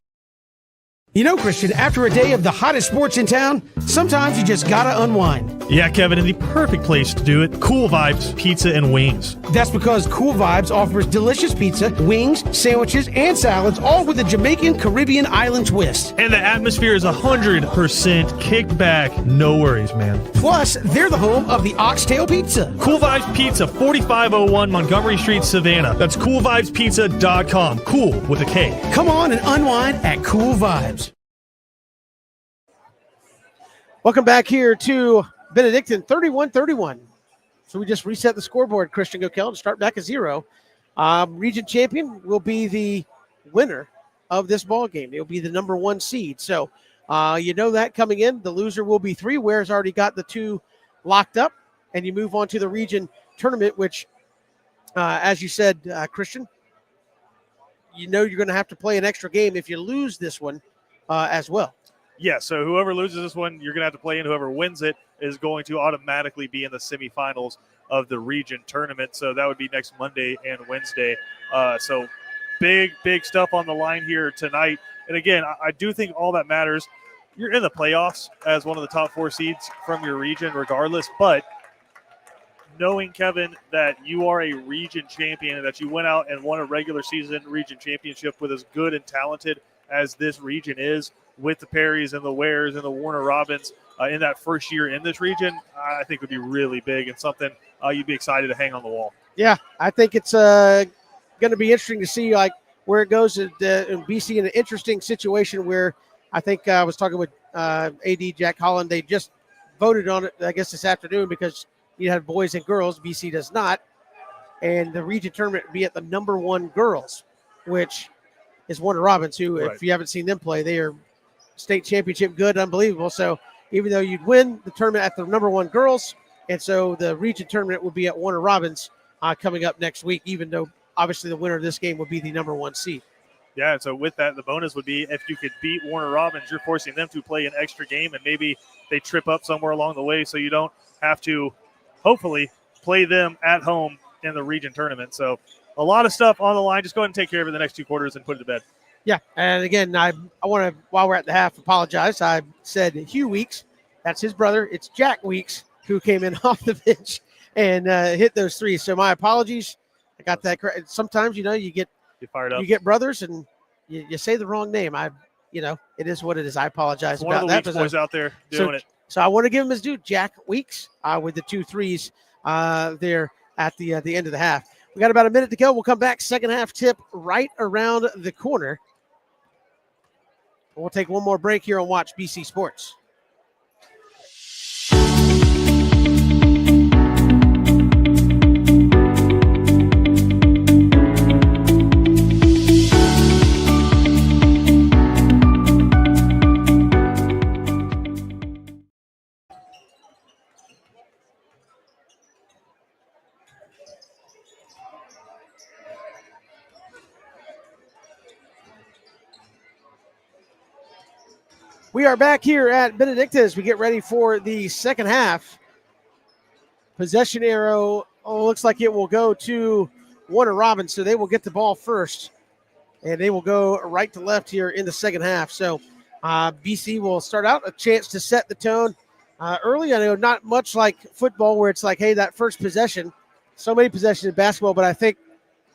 You know, Christian, after a day of the hottest sports in town, sometimes you just gotta unwind. Yeah, Kevin, and the perfect place to do it, Cool Vibes Pizza and Wings. That's because Cool Vibes offers delicious pizza, wings, sandwiches, and salads, all with a Jamaican Caribbean island twist. And the atmosphere is 100% kicked back. No worries, man. Plus, they're the home of the Oxtail Pizza. Cool Vibes Pizza, 4501 Montgomery Street, Savannah. That's coolvibespizza.com. Cool with a K. Come on and unwind at Cool Vibes. Welcome back here to Benedictine, 31-31. So we just reset the scoreboard, Christian Gokel, to start back at 0. Region champion will be the winner of this ball game. It'll be the number 1 seed. So you know that coming in. The loser will be 3. Ware's already got the 2 locked up. And you move on to the region tournament, which, as you said, Christian, you know you're going to have to play an extra game if you lose this one as well. Yeah, so whoever loses this one, you're going to have to play in. Whoever wins it is going to automatically be in the semifinals of the region tournament. So that would be next Monday and Wednesday. So big stuff on the line here tonight. And again, I do think all that matters. You're in the playoffs as one of the top 4 seeds from your region regardless. But knowing, Kevin, that you are a region champion and that you went out and won a regular season region championship with as good and talented as this region is, with the Perrys and the Wares and the Warner Robins in that first year in this region, I think would be really big and something you'd be excited to hang on the wall. Yeah, I think it's going to be interesting to see like where it goes in BC in an interesting situation where I think I was talking with AD Jack Holland. They just voted on it, I guess, this afternoon because you have boys and girls. BC does not. And the region tournament would be at the number 1 girls, which is Warner Robins, who, Right. if you haven't seen them play, they are state championship good, unbelievable. So even though you'd win the tournament at the number 1 girls, and so the region tournament would be at Warner Robins coming up next week, even though obviously the winner of this game would be the number 1 seed. Yeah, and so with that, the bonus would be if you could beat Warner Robins, you're forcing them to play an extra game, and maybe they trip up somewhere along the way so you don't have to, hopefully, play them at home in the region tournament. So a lot of stuff on the line. Just go ahead and take care of it the next 2 quarters and put it to bed. Yeah, and again, I want to, while we're at the half, apologize. I said Hugh Weeks. That's his brother. It's Jack Weeks who came in off the bench and hit those 3. So my apologies. I got that correct. Sometimes, you get fired up. You get brothers and you say the wrong name. It is what it is. I apologize One about of the that. Weeks boys out there doing it. So I want to give him his due. Jack Weeks with the 2 threes there at the end of the half. We got about a minute to go. We'll come back. Second half tip right around the corner. We'll take one more break here on Watch BC Sports. We are back here at Benedictine as we get ready for the second half. Possession arrow, looks like it will go to Warner Robins, so they will get the ball first, and they will go right to left here in the second half. So BC will start out, a chance to set the tone early. I know not much like football where it's like, hey, that first possession, so many possessions in basketball, but I think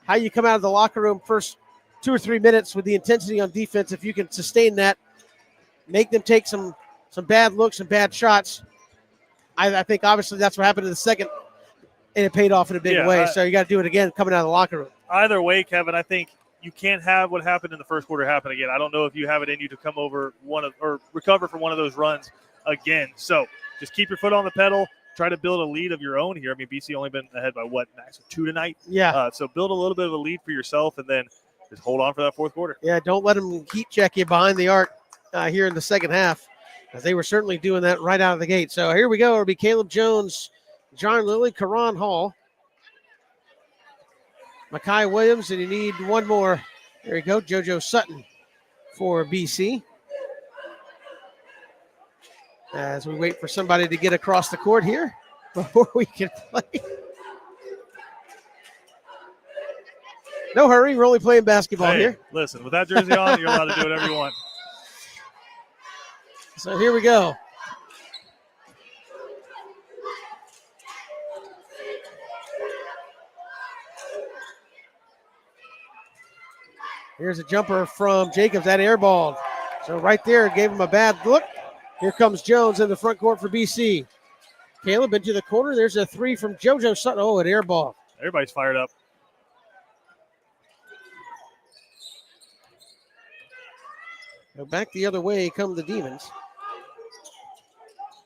how you come out of the locker room first 2 or 3 minutes with the intensity on defense, if you can sustain that, make them take some bad looks and bad shots. I think obviously that's what happened in the second, and it paid off in a big way. So you got to do it again coming out of the locker room. Either way, Kevin, I think you can't have what happened in the first quarter happen again. I don't know if you have it in you to come over or recover from one of those runs again. So just keep your foot on the pedal. Try to build a lead of your own here. I mean, BC only been ahead by max of 2 tonight. Yeah. So build a little bit of a lead for yourself, and then just hold on for that fourth quarter. Yeah, don't let them heat check you behind the arc here in the second half, as they were certainly doing that right out of the gate. So here we go. It'll be Caleb Jones, John Lilly, Karan Hall, Makai Williams, and you need one more. There you go, JoJo Sutton for BC. As we wait for somebody to get across the court here before we can play. No hurry, we're only playing basketball here. Listen, with that jersey on, you're allowed to do whatever you want. So here we go. Here's a jumper from Jacobs, that airballed. So right there, gave him a bad look. Here comes Jones in the front court for BC. Caleb into the corner. There's a 3 from JoJo Sutton. Oh, an airball. Everybody's fired up. Go back the other way come the Demons.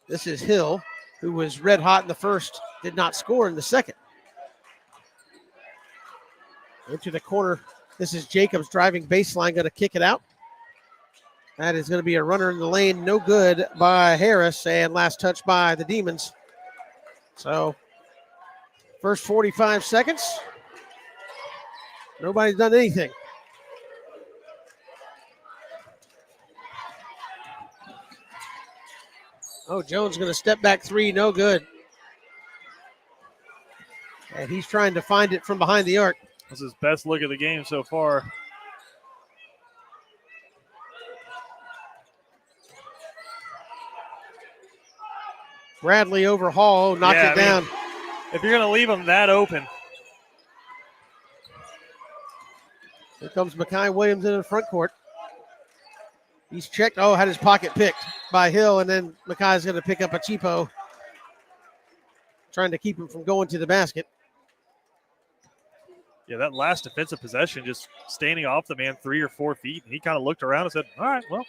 This is Hill, who was red hot in the first, did not score in the second. Into the corner. This is Jacobs driving baseline, going to kick it out. That is going to be a runner in the lane. No good by Harris, and last touch by the Demons. So first 45 seconds, nobody's done anything. Oh, Jones going to step back 3, no good. And he's trying to find it from behind the arc. This is his best look of the game so far. Bradley over Hall, knocked it down. If you're going to leave him that open. Here comes Makai Williams in the front court. He's checked. Oh, had his pocket picked by Hill, and then Makai's going to pick up a cheapo, trying to keep him from going to the basket. Yeah, that last defensive possession, just standing off the man 3 or 4 feet, and he kind of looked around and said, all right, well.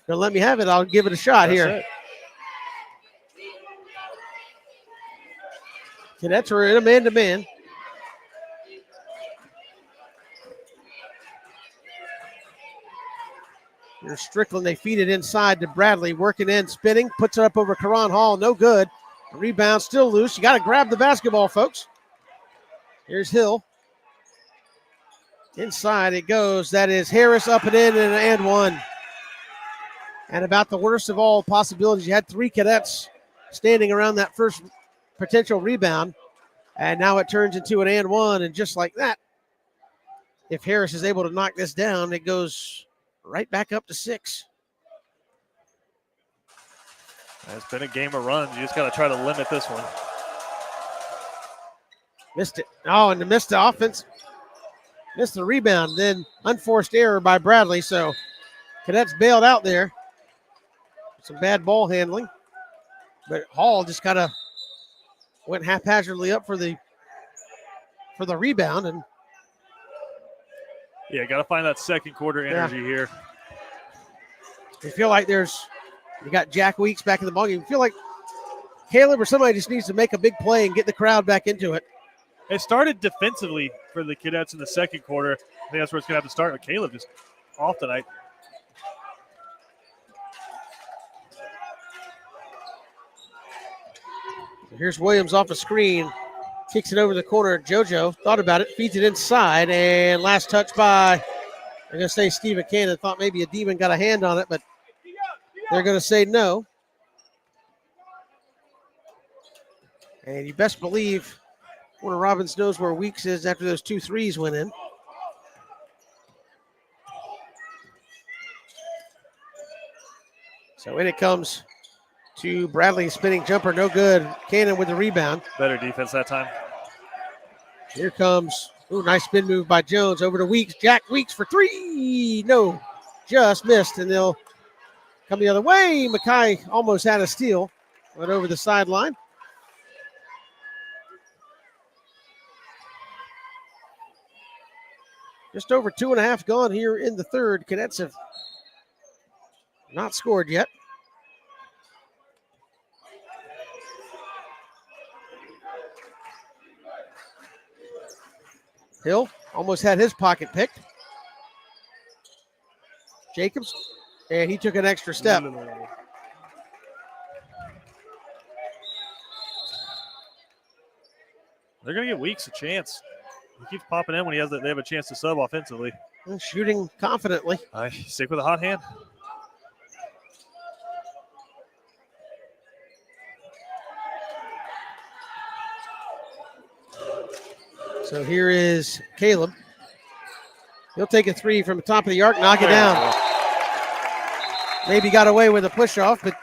Gonna let me have it. I'll give it a shot here. It. Cadets are in a man-to-man. Here's Strickland. They feed it inside to Bradley. Working in, spinning. Puts it up over Karan Hall. No good. Rebound still loose. You got to grab the basketball, folks. Here's Hill. Inside it goes. That is Harris up and in and one. And about the worst of all possibilities, you had 3 cadets standing around that first potential rebound. And now it turns into an and one. And just like that, if Harris is able to knock this down, it goes right back up to 6. It's been a game of runs. You just got to try to limit this one. Missed it. Oh, and missed the offense. Missed the rebound. Then unforced error by Bradley. So Cadets bailed out there. Some bad ball handling. But Hall just kind of went haphazardly up for the rebound. And yeah, got to find that second quarter energy here. You feel like you got Jack Weeks back in the ballgame. You feel like Caleb or somebody just needs to make a big play and get the crowd back into it. It started defensively for the Cadets in the second quarter. I think that's where it's going to have to start. But Caleb just off tonight. Here's Williams off a screen. Kicks it over the corner. JoJo thought about it, feeds it inside, and last touch by, I'm going to say Stephen Cannon. Thought maybe a demon got a hand on it, but they're going to say no. And you best believe Warner Robbins knows where Weeks is after those 2 threes went in. So in it comes to Bradley, spinning jumper, no good. Cannon with the rebound. Better defense that time. Here comes, nice spin move by Jones over to Weeks. Jack Weeks for 3. No, just missed, and they'll come the other way. Mackay almost had a steal. Went over the sideline. Just over 2.5 gone here in the third. Cadets have not scored yet. Hill almost had his pocket picked. Jacobs, and he took an extra step. They're going to get Weeks a chance. He keeps popping in when they have a chance to sub offensively. Shooting confidently. Stick with a hot hand. So here is Caleb. He'll take a 3 from the top of the arc, knock it down. Maybe got away with a push-off, but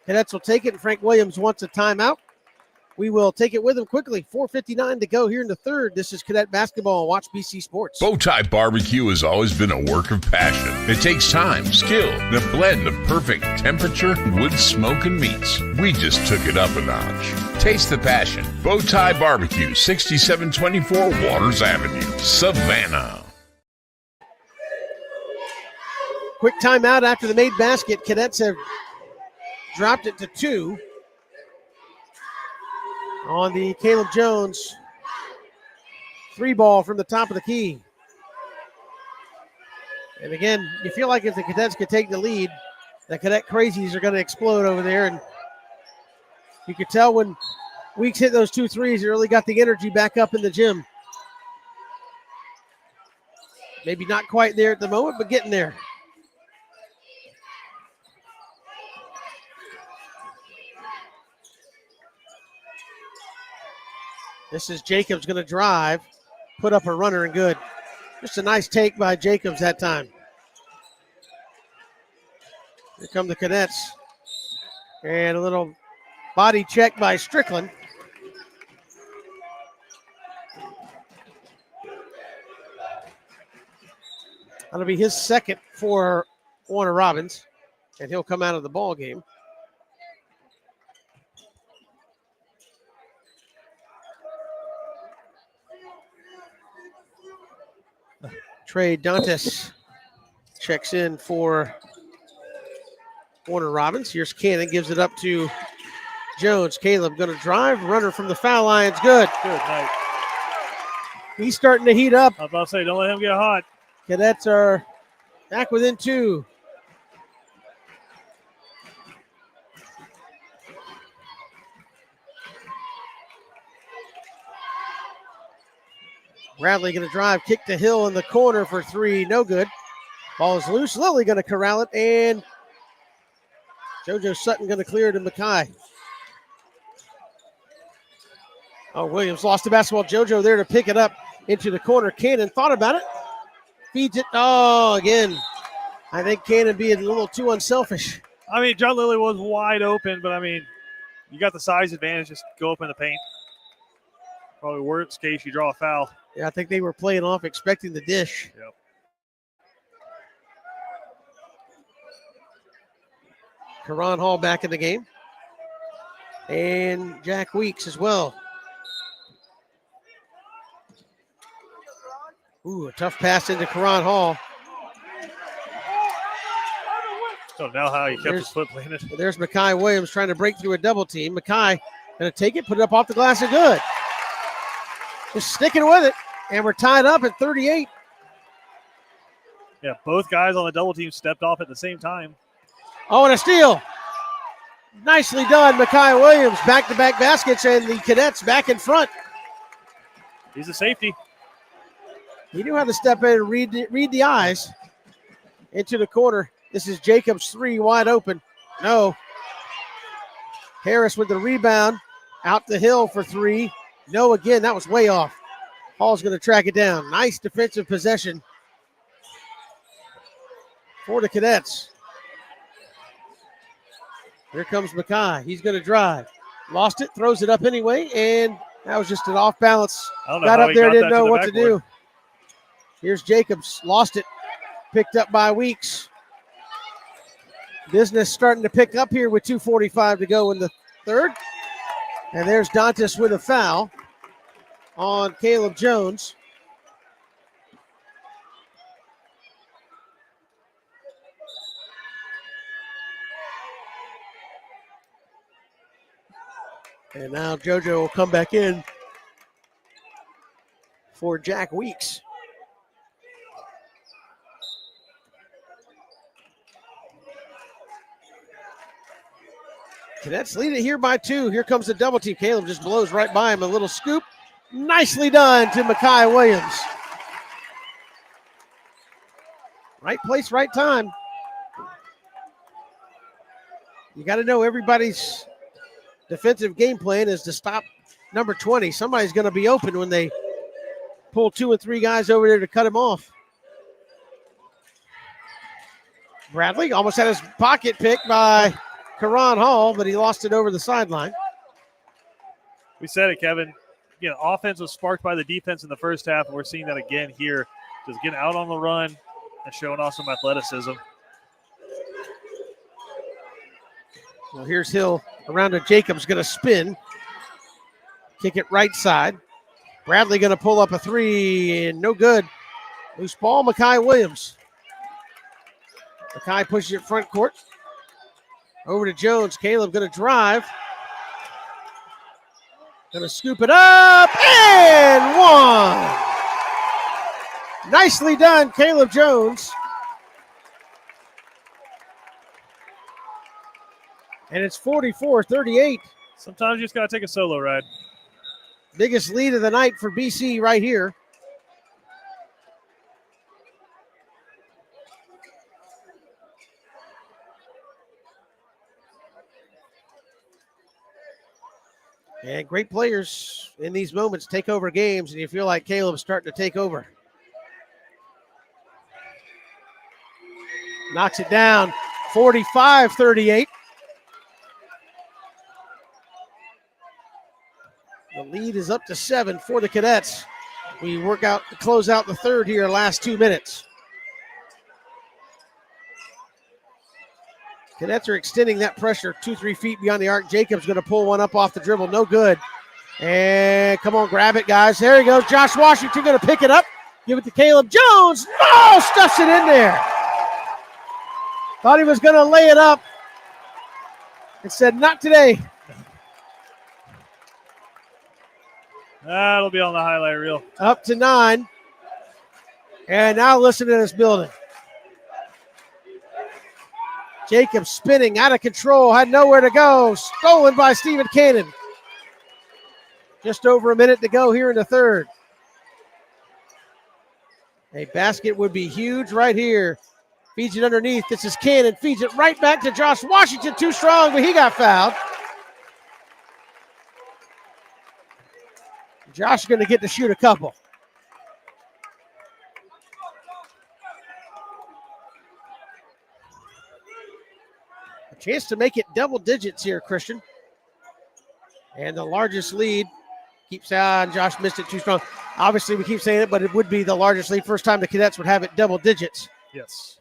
Cadets will take it, and Frank Williams wants a timeout. We will take it with him quickly. 4:59 to go here in the third. This is Cadet Basketball on Watch BC Sports. Bowtie Barbecue has always been a work of passion. It takes time, skill, and a blend of perfect temperature, wood, smoke, and meats. We just took it up a notch. Taste the passion. Bowtie Barbecue, 6724 Waters Avenue, Savannah. Quick timeout after the made basket. Cadets have dropped it to 2. On the Caleb Jones 3 ball from the top of the key. And again, you feel like if the Cadets could take the lead, the Cadet crazies are going to explode over there. And you could tell when Weeks hit those 2 threes, he really got the energy back up in the gym. Maybe not quite there at the moment, but getting there. This is Jacobs going to drive, put up a runner, and good. Just a nice take by Jacobs that time. Here come the Cadets. And a little body check by Strickland. That'll be his second for Warner Robbins, and he'll come out of the ball game. Trey Dantes checks in for Warner Robbins. Here's Cannon, gives it up to Jones. Caleb going to drive, runner from the foul line's good. Good night. He's starting to heat up. I was about to say, don't let him get hot. Cadets are back within 2. Bradley going to drive, kick to Hill in the corner for 3, no good. Ball is loose. Lilly going to corral it, and JoJo Sutton going to clear it to Mackay. Oh, Williams lost the basketball. JoJo there to pick it up into the corner. Cannon thought about it. Feeds it. Oh, again. I think Cannon being a little too unselfish. I mean, John Lilly was wide open, but I mean, you got the size advantage. Just go up in the paint. Probably worst case, you draw a foul. Yeah, I think they were playing off expecting the dish. Yep. Karan Hall back in the game. And Jack Weeks as well. Ooh, a tough pass into Karan Hall. Don't know how he kept his foot planted. There's Makai Williams trying to break through a double team. Makai going to take it, put it up off the glass, and good. Just sticking with it, and we're tied up at 38. Yeah, both guys on the double team stepped off at the same time. Oh, and a steal. Nicely done, Makai Williams. Back-to-back baskets, and the Cadets back in front. He's a safety. He knew how to step in and read the eyes into the corner. This is Jacobs' three wide open. No. Harris with the rebound. Out the hill for three. No again. That was way off. Hall's going to track it down. Nice defensive possession for the Cadets. Here comes Makai. He's going to drive. Lost it. Throws it up anyway. And that was just an off balance. Got up there. Didn't know what to do. Here's Jacobs. Lost it. Picked up by Weeks. Business starting to pick up here with 2:45 to go in the third. And there's Dantas with a foul on Caleb Jones. And now JoJo will come back in for Jack Weeks. Cadets lead it here by 2. Here comes the double team. Caleb just blows right by him. A little scoop. Nicely done to Makai Williams. Right place, right time. You got to know everybody's defensive game plan is to stop number 20. Somebody's going to be open when they pull 2 and 3 guys over there to cut him off. Bradley almost had his pocket picked by Karan Hall, but he lost it over the sideline. We said it, Kevin. Offense was sparked by the defense in the first half, and we're seeing that again here. Just getting out on the run and showing off some athleticism. Well, here's Hill around to Jacobs, going to spin. Kick it right side. Bradley going to pull up a three, and no good. Loose ball, Makai Williams. Makai pushes it front court. Over to Jones. Caleb going to drive. Going to scoop it up and one. Nicely done, Caleb Jones. And it's 44-38. Sometimes you just got to take a solo ride. Biggest lead of the night for BC right here. And great players in these moments take over games, and you feel like Caleb's starting to take over. Knocks it down, 45-38. The lead is up to 7 for the Cadets. We close out the third here, last 2 minutes. Cadets are extending that pressure 2-3 feet beyond the arc. Jacobs going to pull one up off the dribble. No good. And come on, grab it, guys. There he goes. Josh Washington going to pick it up. Give it to Caleb Jones. No! Stuffs it in there. Thought he was going to lay it up. And said, not today. That'll be on the highlight reel. Up to 9. And now listen to this building. Jacobs spinning, out of control, had nowhere to go. Stolen by Stephen Cannon. Just over a minute to go here in the third. A basket would be huge right here. Feeds it underneath. This is Cannon. Feeds it right back to Josh Washington. Too strong, but he got fouled. Josh is going to get to shoot a couple. A chance to make it double digits here, Christian. And the largest lead Keep saying Josh missed it too strong. Obviously, we keep saying it, but it would be the largest lead. First time the Cadets would have it double digits. Yes.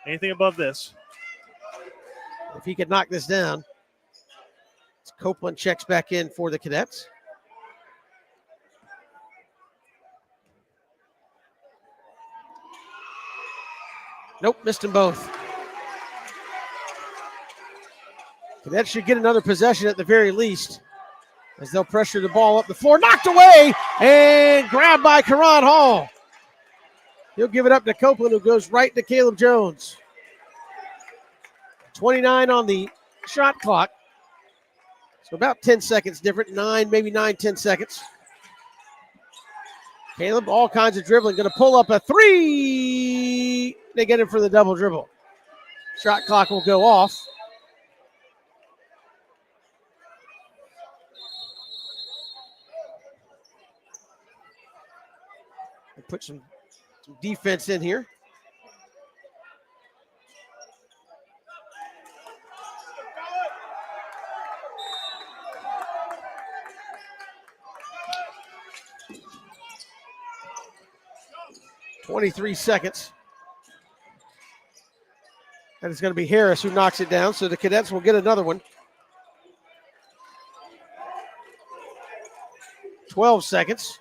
Anything above this. If he could knock this down. Copeland checks back in for the Cadets. Nope, missed them both. Cadets should get another possession at the very least, as they'll pressure the ball up the floor. Knocked away and grabbed by Karan Hall. He'll give it up to Copeland, who goes right to Caleb Jones. 29 on the shot clock. So about 10 seconds different, 10 seconds. Caleb, all kinds of dribbling, going to pull up a three. They get him for the double dribble. Shot clock will go off. Put some defense in here. .23 seconds. And it's going to be Harris who knocks it down, so the Cadets will get another one. 12 seconds.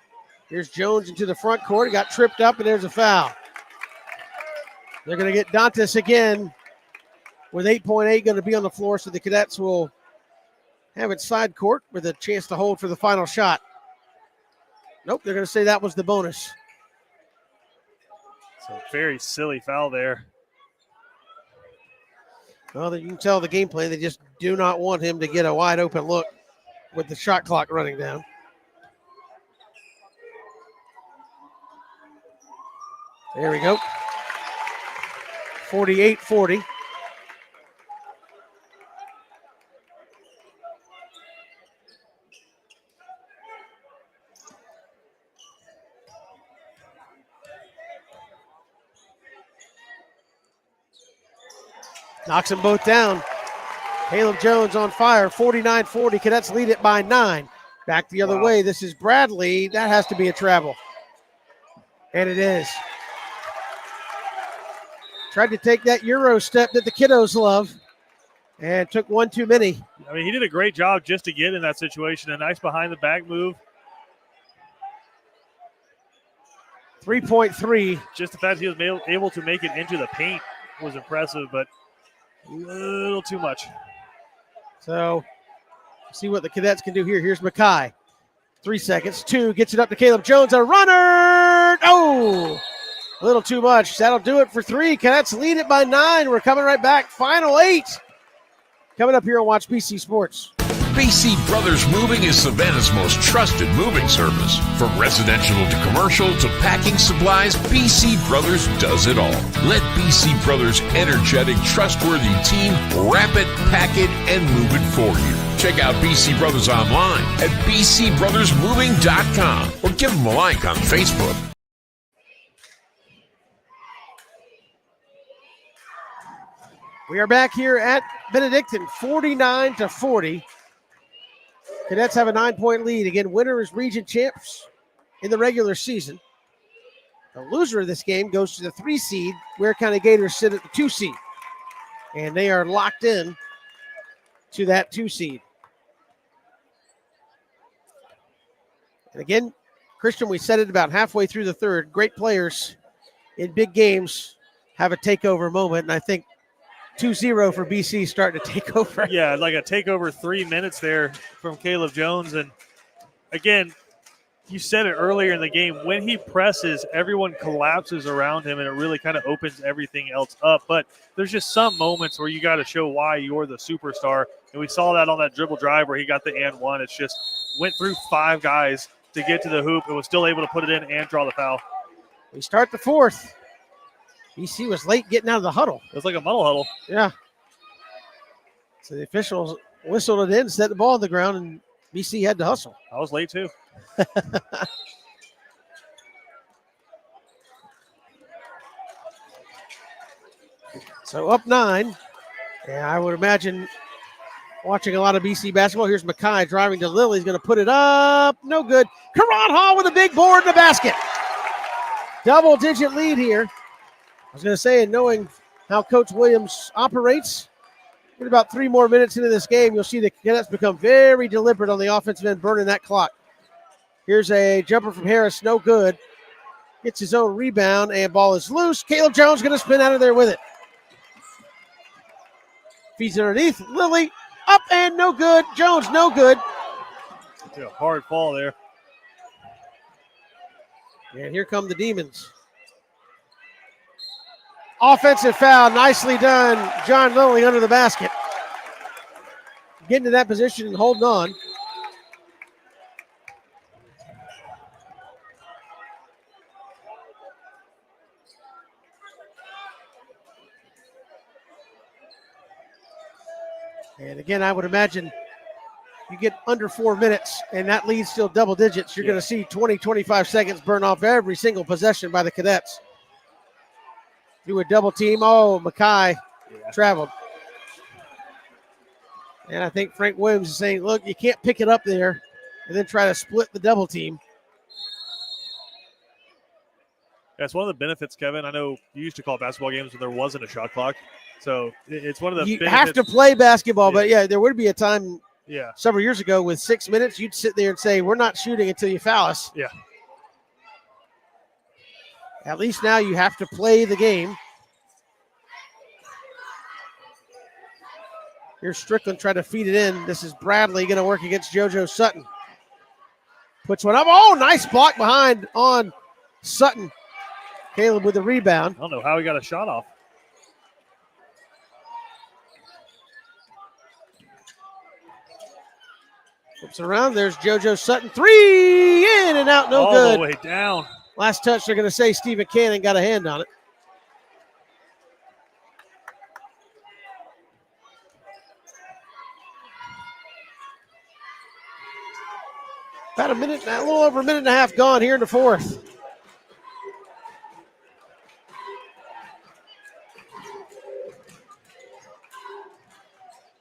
Here's Jones into the front court. He got tripped up, and there's a foul. They're going to get Dantas again with 8.8 going to be on the floor, so the Cadets will have it side court with a chance to hold for the final shot. Nope, they're going to say that was the bonus. So very silly foul there. Well, you can tell the game plan. They just do not want him to get a wide open look with the shot clock running down. There we go. 48-40. Knocks them both down. Caleb Jones on fire, 49-40. Cadets lead it by 9. Back the other way. This is Bradley. That has to be a travel. And it is. Tried to take that Euro step that the kiddos love and took one too many. I mean, he did a great job just to get in that situation. A nice behind the back move. 3.3. Just the fact he was able to make it into the paint was impressive, but a little too much. So, see what the Cadets can do here. Here's Mackay. 3 seconds. 2, gets it up to Caleb Jones. A runner. Oh, a little too much. That'll do it for 3. Cadets lead it by 9. We're coming right back. Final 8. Coming up here on Watch BC Sports. BC Brothers Moving is Savannah's most trusted moving service. From residential to commercial to packing supplies, BC Brothers does it all. Let BC Brothers' energetic, trustworthy team wrap it, pack it, and move it for you. Check out BC Brothers online at bcbrothersmoving.com or give them a like on Facebook. We are back here at Benedictine, 49-40. Cadets have a 9-point lead. Again, winner is region champs in the regular season. The loser of this game goes to the 3 seed. Ware County Gators sit at the 2 seed. And they are locked in to that 2 seed. And again, Christian, we said it about halfway through the third. Great players in big games have a takeover moment. And I think 2-0 for BC starting to take over. Yeah, like a takeover 3 minutes there from Caleb Jones. And again, you said it earlier in the game, when he presses, everyone collapses around him and it really kind of opens everything else up. But there's just some moments where you got to show why you're the superstar. And we saw that on that dribble drive where he got the and one. It's just went through 5 guys to get to the hoop and was still able to put it in and draw the foul. We start the 4th. BC was late getting out of the huddle. It was like a muddle huddle. Yeah. So the officials whistled it in, set the ball on the ground, and BC had to hustle. I was late too. So up 9. And I would imagine watching a lot of BC basketball. Here's Mackay driving to Lilly. He's going to put it up. No good. Karan Hall with a big board in the basket. Double-digit lead here. I was going to say, and knowing how Coach Williams operates, in about 3 more minutes into this game, you'll see the Cadets become very deliberate on the offensive end, burning that clock. Here's a jumper from Harris, no good. Gets his own rebound, and ball is loose. Caleb Jones going to spin out of there with it. Feeds it underneath. Lilly up and no good. Jones, no good. A hard fall there. And here come the Demons. Offensive foul, nicely done. John Lilly under the basket. Getting to that position and holding on. And again, I would imagine you get under 4 minutes and that lead's still double digits. You're going to see 20, 25 seconds burn off every single possession by the Cadets. Do a double team. Oh, Mackay traveled. And I think Frank Williams is saying, look, you can't pick it up there and then try to split the double team. That's one of the benefits, Kevin. I know you used to call basketball games when there wasn't a shot clock. So it's one of the You benefits. have to play basketball, but there would be a time several years ago with 6 minutes, you'd sit there and say, we're not shooting until you foul us. Yeah. At least now you have to play the game. Here's Strickland trying to feed it in. This is Bradley going to work against JoJo Sutton. Puts one up. Oh, nice block behind on Sutton. Caleb with the rebound. I don't know how he got a shot off. Flips around. There's JoJo Sutton. 3 in and out. No good. All the way down. Last touch, they're going to say Stephen Cannon got a hand on it. About a little over a minute and a half gone here in the fourth.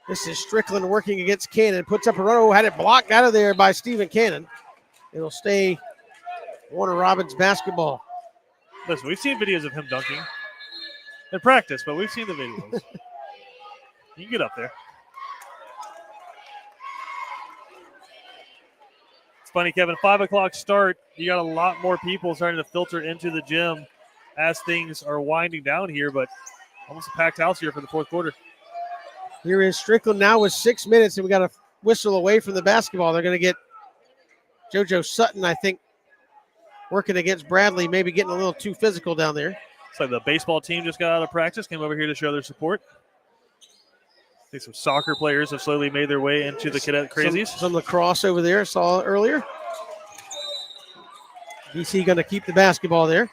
This is Strickland working against Cannon. Puts up a run. Oh, had it blocked out of there by Stephen Cannon. It'll stay Warner Robins basketball. Listen, we've seen videos of him dunking in practice, but we've seen the videos. You can get up there. It's funny, Kevin, 5 o'clock start. You got a lot more people starting to filter into the gym as things are winding down here, but almost a packed house here for the fourth quarter. Here is Strickland now with 6 minutes, and we got a whistle away from the basketball. They're going to get JoJo Sutton, I think, working against Bradley, maybe getting a little too physical down there. It's like the baseball team just got out of practice, came over here to show their support. I think some soccer players have slowly made their way into the Cadet Crazies. Some lacrosse over there, saw earlier. BC going to keep the basketball there.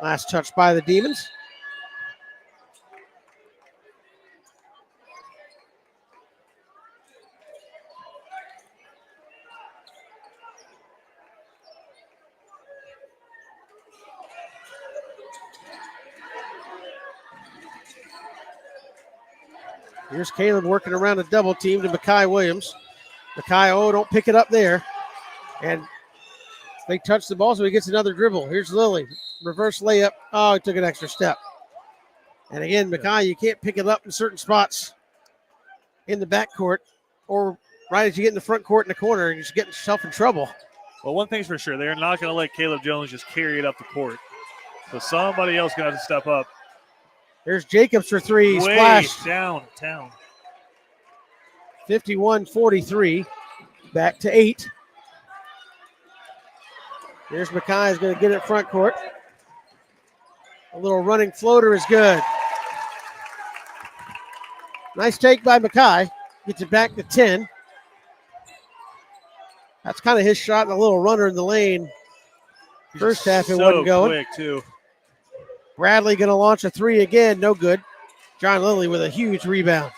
Last touch by the Demons. Here's Caleb working around a double team to Mackay Williams. Mackay, don't pick it up there. And they touch the ball, so he gets another dribble. Here's Lilly. Reverse layup. Oh, he took an extra step. And again, Mackay, you can't pick it up in certain spots in the backcourt or right as you get in the front court in the corner, and you're just getting yourself in trouble. Well, one thing's for sure, they're not going to let Caleb Jones just carry it up the court. So somebody else going to have to step up. There's Jacobs for three. Way Splash. downtown. 51-43. Back to 8. Here's Mackay is going to get it front court. A little running floater is good. Nice take by Mackay. Gets it back to 10. That's kind of his shot, and a little runner in the lane. First half it wasn't going. Quick too. Bradley going to launch a three again. No good. John Lilly with a huge rebound.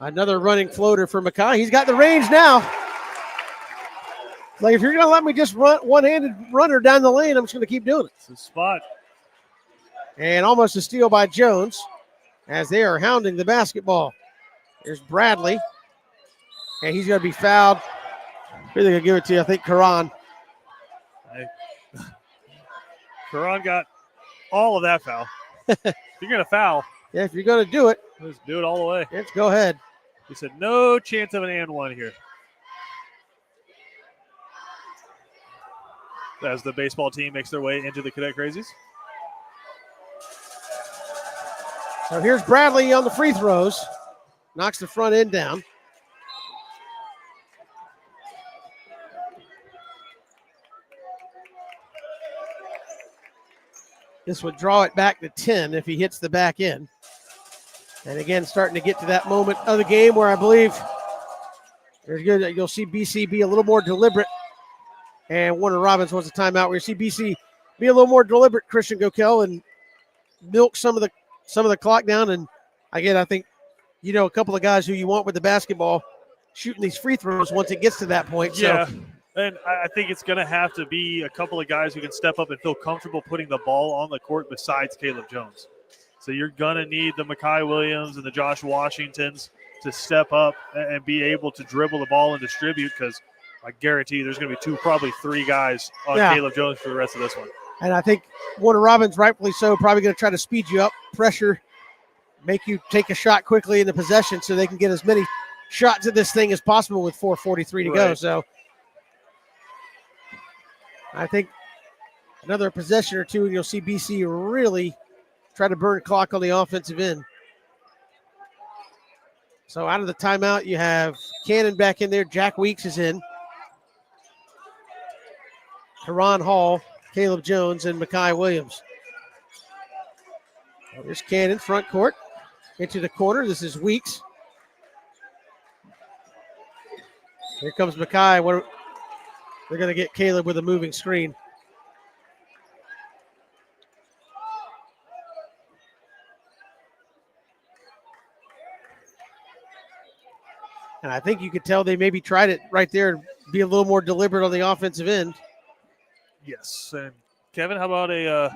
Another running floater for Mackay. He's got the range now. Like, if you're going to let me just run one-handed runner down the lane, I'm just going to keep doing it. It's a spot. And almost a steal by Jones as they are hounding the basketball. There's Bradley. And he's going to be fouled. Who are they going to give it to? I think Karan. Karan got all of that foul. If you're going to foul. Yeah, if you're going to do it. Let's do it all the way. Let's go ahead. He said no chance of an and one here. As the baseball team makes their way into the Cadet Crazies. So here's Bradley on the free throws. Knocks the front end down. This would draw it back to 10 if he hits the back end. And again, starting to get to that moment of the game where I believe you'll see BC be a little more deliberate. And Warner Robbins wants a timeout where you see BC be a little more deliberate, Christian Gokel, and milk some of the clock down. And again, I think, a couple of guys who you want with the basketball shooting these free throws once it gets to that point. Yeah. So, and I think it's going to have to be a couple of guys who can step up and feel comfortable putting the ball on the court besides Caleb Jones. So you're going to need the Mekhi Williams and the Josh Washingtons to step up and be able to dribble the ball and distribute, because I guarantee there's going to be probably three guys on Caleb Jones for the rest of this one. And I think Warner Robbins, rightfully so, probably going to try to speed you up, pressure, make you take a shot quickly in the possession so they can get as many shots at this thing as possible with 4:43 to go. So I think another possession or two, and you'll see BC really try to burn clock on the offensive end. So out of the timeout, you have Cannon back in there. Jack Weeks is in. Karan Hall, Caleb Jones, and Mekhi Williams. There's Cannon, front court, into the corner. This is Weeks. Here comes Mekhi. They're going to get Caleb with a moving screen. And I think you could tell they maybe tried it right there, be a little more deliberate on the offensive end. Yes. And Kevin, how about a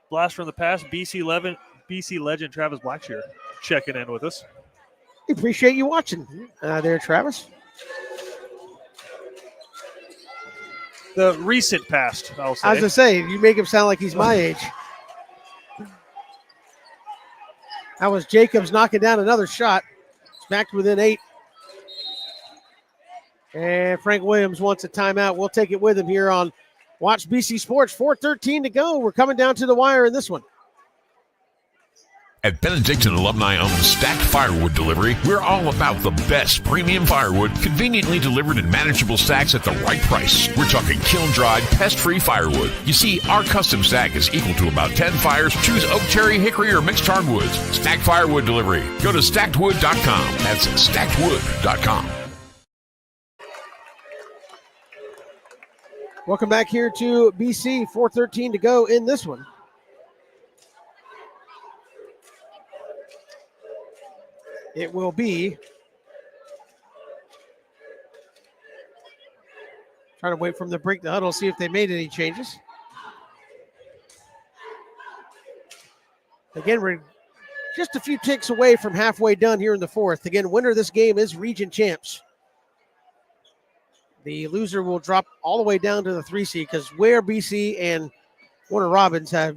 blast from the past? BC legend Travis Blackshear checking in with us. We appreciate you watching there, Travis. The recent past, I'll say. I was going to say, you make him sound like he's my age. That was Jacobs knocking down another shot. Smacked within 8. And Frank Williams wants a timeout. We'll take it with him here on Watch BC Sports. 4:13 to go. We're coming down to the wire in this one. At Benedictine alumni-owned Stacked Firewood Delivery, we're all about the best premium firewood, conveniently delivered in manageable stacks at the right price. We're talking kiln-dried, pest-free firewood. You see, our custom stack is equal to about 10 fires. Choose oak, cherry, hickory, or mixed hardwoods. Stacked Firewood Delivery. Go to stackedwood.com. That's stackedwood.com. Welcome back here to BC. 4:13 to go in this one. It will be. Trying to wait for them to break the huddle, see if they made any changes. Again, we're just a few ticks away from halfway done here in the fourth. Again, winner of this game is region champs. The loser will drop all the way down to the 3 seed because where BC and Warner Robbins have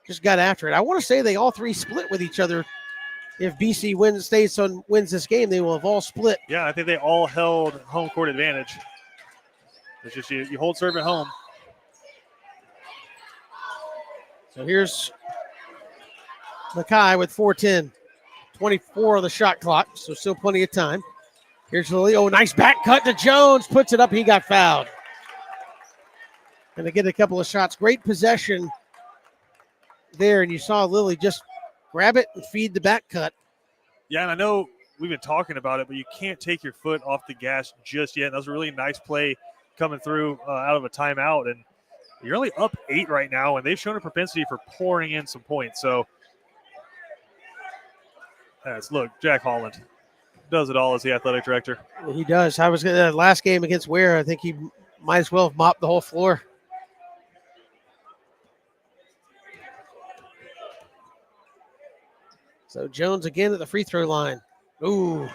just got after it. I want to say they all three split with each other. If BC wins this game, they will have all split. Yeah, I think they all held home court advantage. It's just you hold serve at home. So here's Mekhi with 4:10, 24 on the shot clock, so still plenty of time. Here's Lily. Oh, nice back cut to Jones. Puts it up. He got fouled. And they get a couple of shots. Great possession there, and you saw Lily just grab it and feed the back cut. Yeah, and I know we've been talking about it, but you can't take your foot off the gas just yet. That was a really nice play coming through out of a timeout. And you're only up 8 right now, and they've shown a propensity for pouring in some points. So, look, Jack Holland does it all as the athletic director. He does. I was last game against Ware, I think he might as well have mopped the whole floor. So Jones again at the free throw line. Ooh,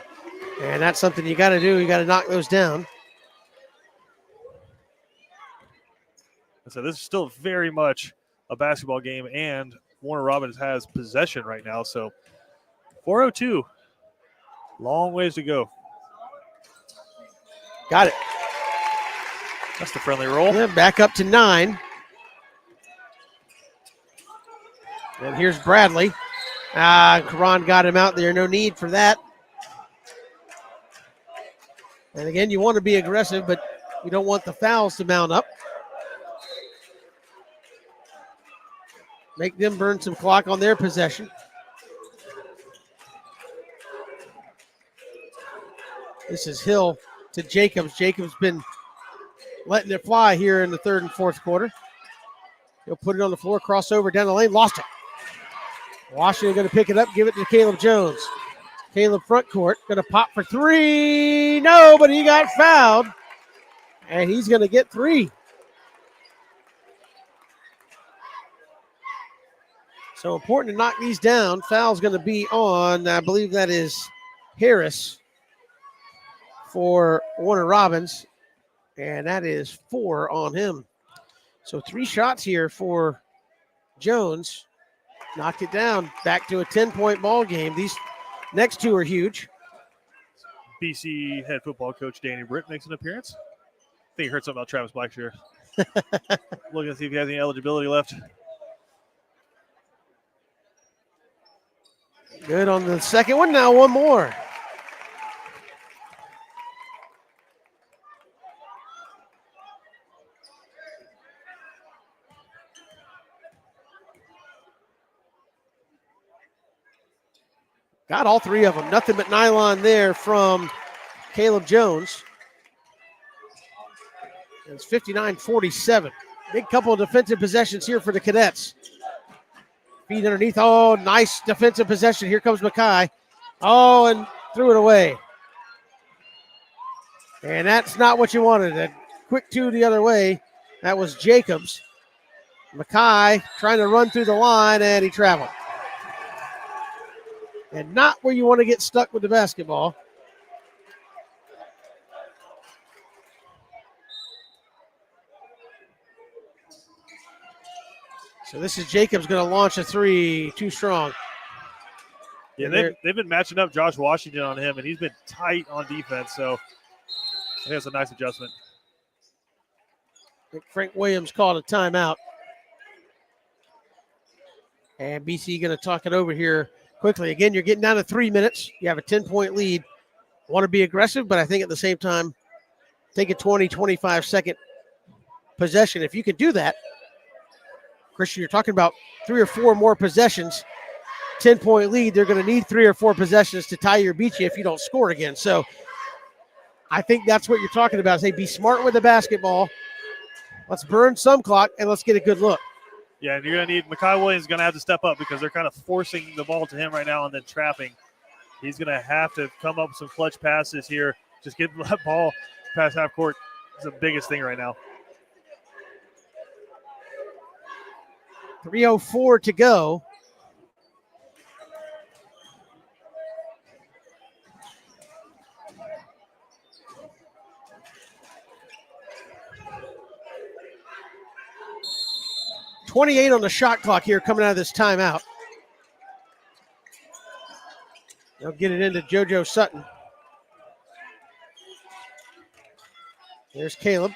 and that's something you got to do. You got to knock those down. So this is still very much a basketball game, and Warner Robins has possession right now. So 4:02, long ways to go. Got it. That's the friendly roll. Yeah, back up to 9. And here's Bradley. Karan got him out there. No need for that. And again, you want to be aggressive, but you don't want the fouls to mount up. Make them burn some clock on their possession. This is Hill to Jacobs. Jacobs been letting it fly here in the third and fourth quarter. He'll put it on the floor, crossover down the lane, lost it. Washington going to pick it up, give it to Caleb Jones. Caleb front court, going to pop for 3. No, but he got fouled. And he's going to get 3. So important to knock these down. Foul's going to be on, I believe that is Harris for Warner Robins. And that is 4 on him. So 3 shots here for Jones. Knocked it down. Back to a 10-point ball game. These next 2 are huge. BC head football coach Danny Britt makes an appearance. I think he heard something about Travis Blackshear. Looking to see if he has any eligibility left. Good on the second one. Now one more. Got all 3 of them. Nothing but nylon there from Caleb Jones. It's 59-47. Big couple of defensive possessions here for the Cadets. Feet underneath. Oh, nice defensive possession. Here comes Mackay. Oh, and threw it away. And that's not what you wanted. A quick 2 the other way. That was Jacobs. Mackay trying to run through the line, and he traveled. And not where you want to get stuck with the basketball. So this is Jacobs going to launch a 3, too strong. Yeah, they've been matching up Josh Washington on him, and he's been tight on defense, so I think that's a nice adjustment. I think Frank Williams called a timeout. And BC going to talk it over here quickly. Again, you're getting down to 3 minutes. You have a 10-point lead. Want to be aggressive, but I think at the same time, take a 20, 25-second possession. If you can do that, Christian, you're talking about 3 or 4 more possessions, 10-point lead. They're going to need 3 or 4 possessions to tie you or beat you if you don't score again. So I think that's what you're talking about. Say, be smart with the basketball. Let's burn some clock, and let's get a good look. Yeah, and you're going to need – Makai Williams going to have to step up because they're kind of forcing the ball to him right now and then trapping. He's going to have to come up with some clutch passes here. Just get that ball past half court. It's the biggest thing right now. 3:04 to go. .28 on the shot clock here coming out of this timeout. They'll get it into JoJo Sutton. There's Caleb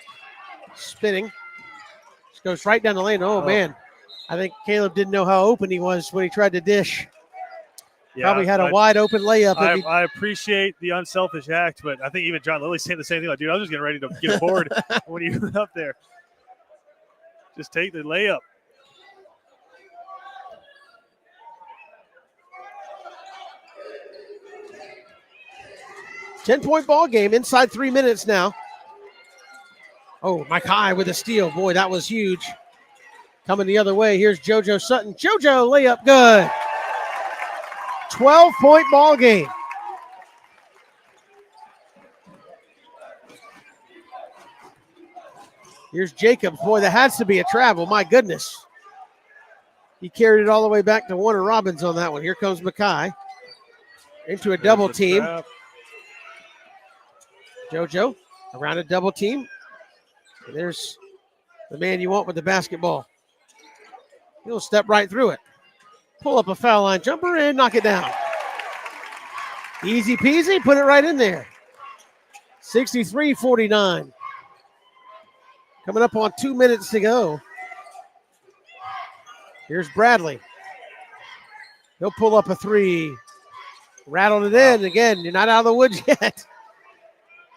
spinning. Just goes right down the lane. Oh, man. I think Caleb didn't know how open he was when he tried to dish. Yeah, probably had a wide open layup. I appreciate the unselfish act, but I think even John Lilly's saying the same thing. Like, dude, I was just getting ready to get bored when you went up there. Just take the layup. $10-point ball game inside 3 minutes now. Oh, Mackay with a steal. Boy, that was huge. Coming the other way, here's JoJo Sutton. JoJo layup good. 12-point ball game. Here's Jacobs. Boy, that has to be a travel. My goodness. He carried it all the way back to Warner Robbins on that one. Here comes Mackay into a double team. Trap. JoJo around a double team. And there's the man you want with the basketball. He'll step right through it. Pull up a foul line jumper and knock it down. Easy peasy, put it right in there. 63-49. Coming up on 2 minutes to go. Here's Bradley. He'll pull up a three. Rattled it in. Again, you're not out of the woods yet.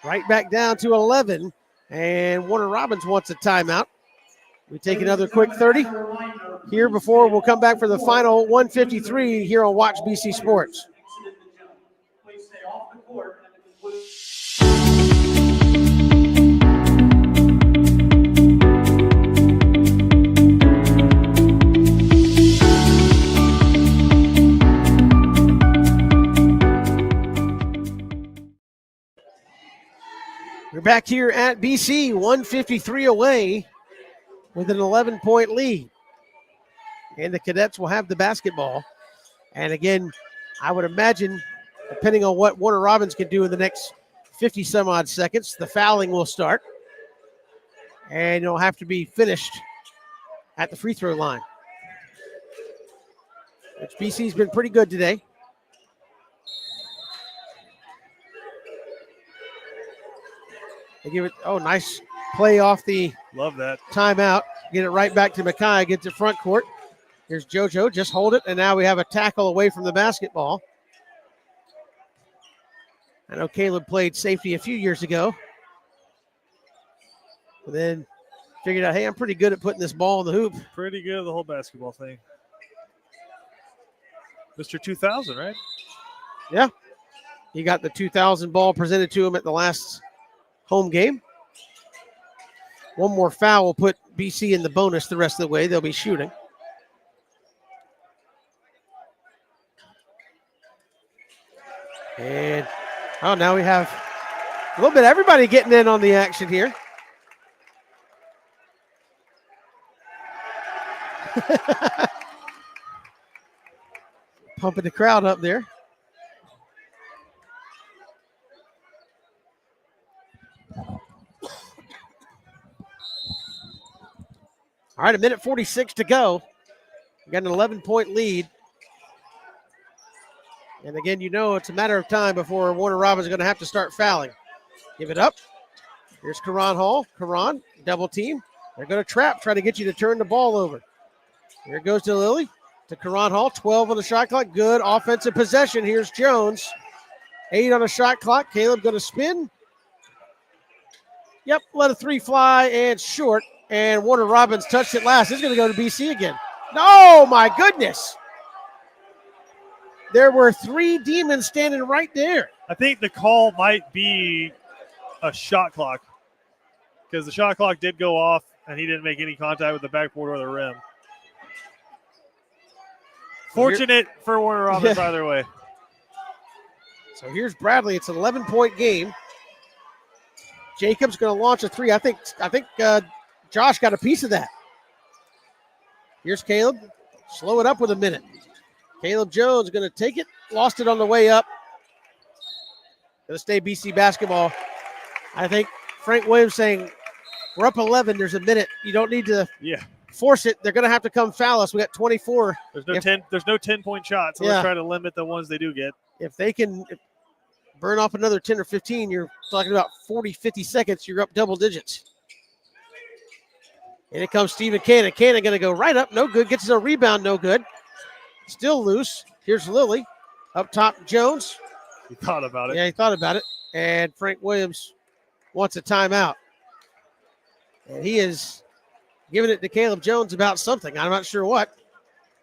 Right back down to 11. And Warner Robbins wants a timeout. We take another quick 30 here before we'll come back for the final 153 here on Watch BC Sports. We're back here at BC, 153 away with an 11-point lead. And the Cadets will have the basketball. And again, I would imagine, depending on what Warner Robbins can do in the next 50 some odd seconds, the fouling will start. And it'll have to be finished at the free throw line. Which BC's been pretty good today. They give it, nice play off the Love that. timeout. Get it right back to Mackay, get to front court. Here's JoJo, just hold it, and now we have a tackle away from the basketball. I know Caleb played safety a few years ago. But then figured out, hey, I'm pretty good at putting this ball in the hoop. Pretty good at the whole basketball thing. Mr. 2000, right? Yeah. He got the 2000 ball presented to him at the last home game. One more foul will put BC in the bonus the rest of the way. They'll be shooting. And, now we have a little bit of everybody getting in on the action here. Pumping the crowd up there. All right, 1:46 to go. We got an 11-point lead. And again, it's a matter of time before Warner Robbins is going to have to start fouling. Give it up. Here's Karan Hall. Karan, double team. They're going to trap, try to get you to turn the ball over. Here it goes to Lily, to Karan Hall. 12 on the shot clock. Good offensive possession. Here's Jones. 8 on the shot clock. Caleb going to spin. Yep, let a three fly and short. And Warner Robbins touched it last. It's going to go to BC again. Oh, my goodness. There were 3 demons standing right there. I think the call might be a shot clock because the shot clock did go off and he didn't make any contact with the backboard or the rim. Fortunate for Warner Robbins either way. So here's Bradley. It's an 11-point game. Jacob's going to launch a three. I think Josh got a piece of that. Here's Caleb. Slow it up with a minute. Caleb Jones going to take it. Lost it on the way up. Going to stay BC basketball. I think Frank Williams saying, we're up 11. There's a minute. You don't need to force it. They're going to have to come foul us. We got 24. There's no 10-point shot, so let's try to limit the ones they do get. If they can burn off another 10 or 15, you're talking about 40, 50 seconds. You're up double digits. And it comes Stephen Cannon. Cannon going to go right up. No good. Gets his own rebound. No good. Still loose. Here's Lilly. Up top, Jones. He thought about it. Yeah, he thought about it. And Frank Williams wants a timeout. And he is giving it to Caleb Jones about something. I'm not sure what.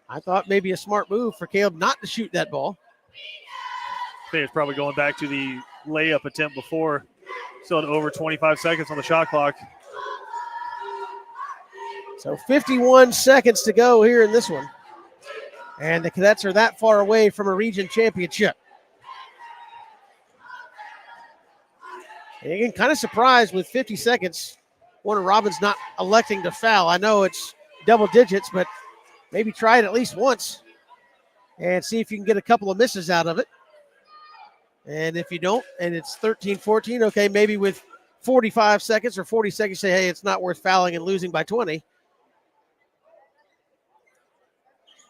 I thought maybe a smart move for Caleb not to shoot that ball. I think it's probably going back to the layup attempt before. Still at over 25 seconds on the shot clock. So 51 seconds to go here in this one. And the Cadets are that far away from a region championship. And again, kind of surprised with 50 seconds, Warner Robbins not electing to foul. I know it's double digits, but maybe try it at least once and see if you can get a couple of misses out of it. And if you don't, and it's 13-14, okay, maybe with 45 seconds or 40 seconds, say, hey, it's not worth fouling and losing by 20.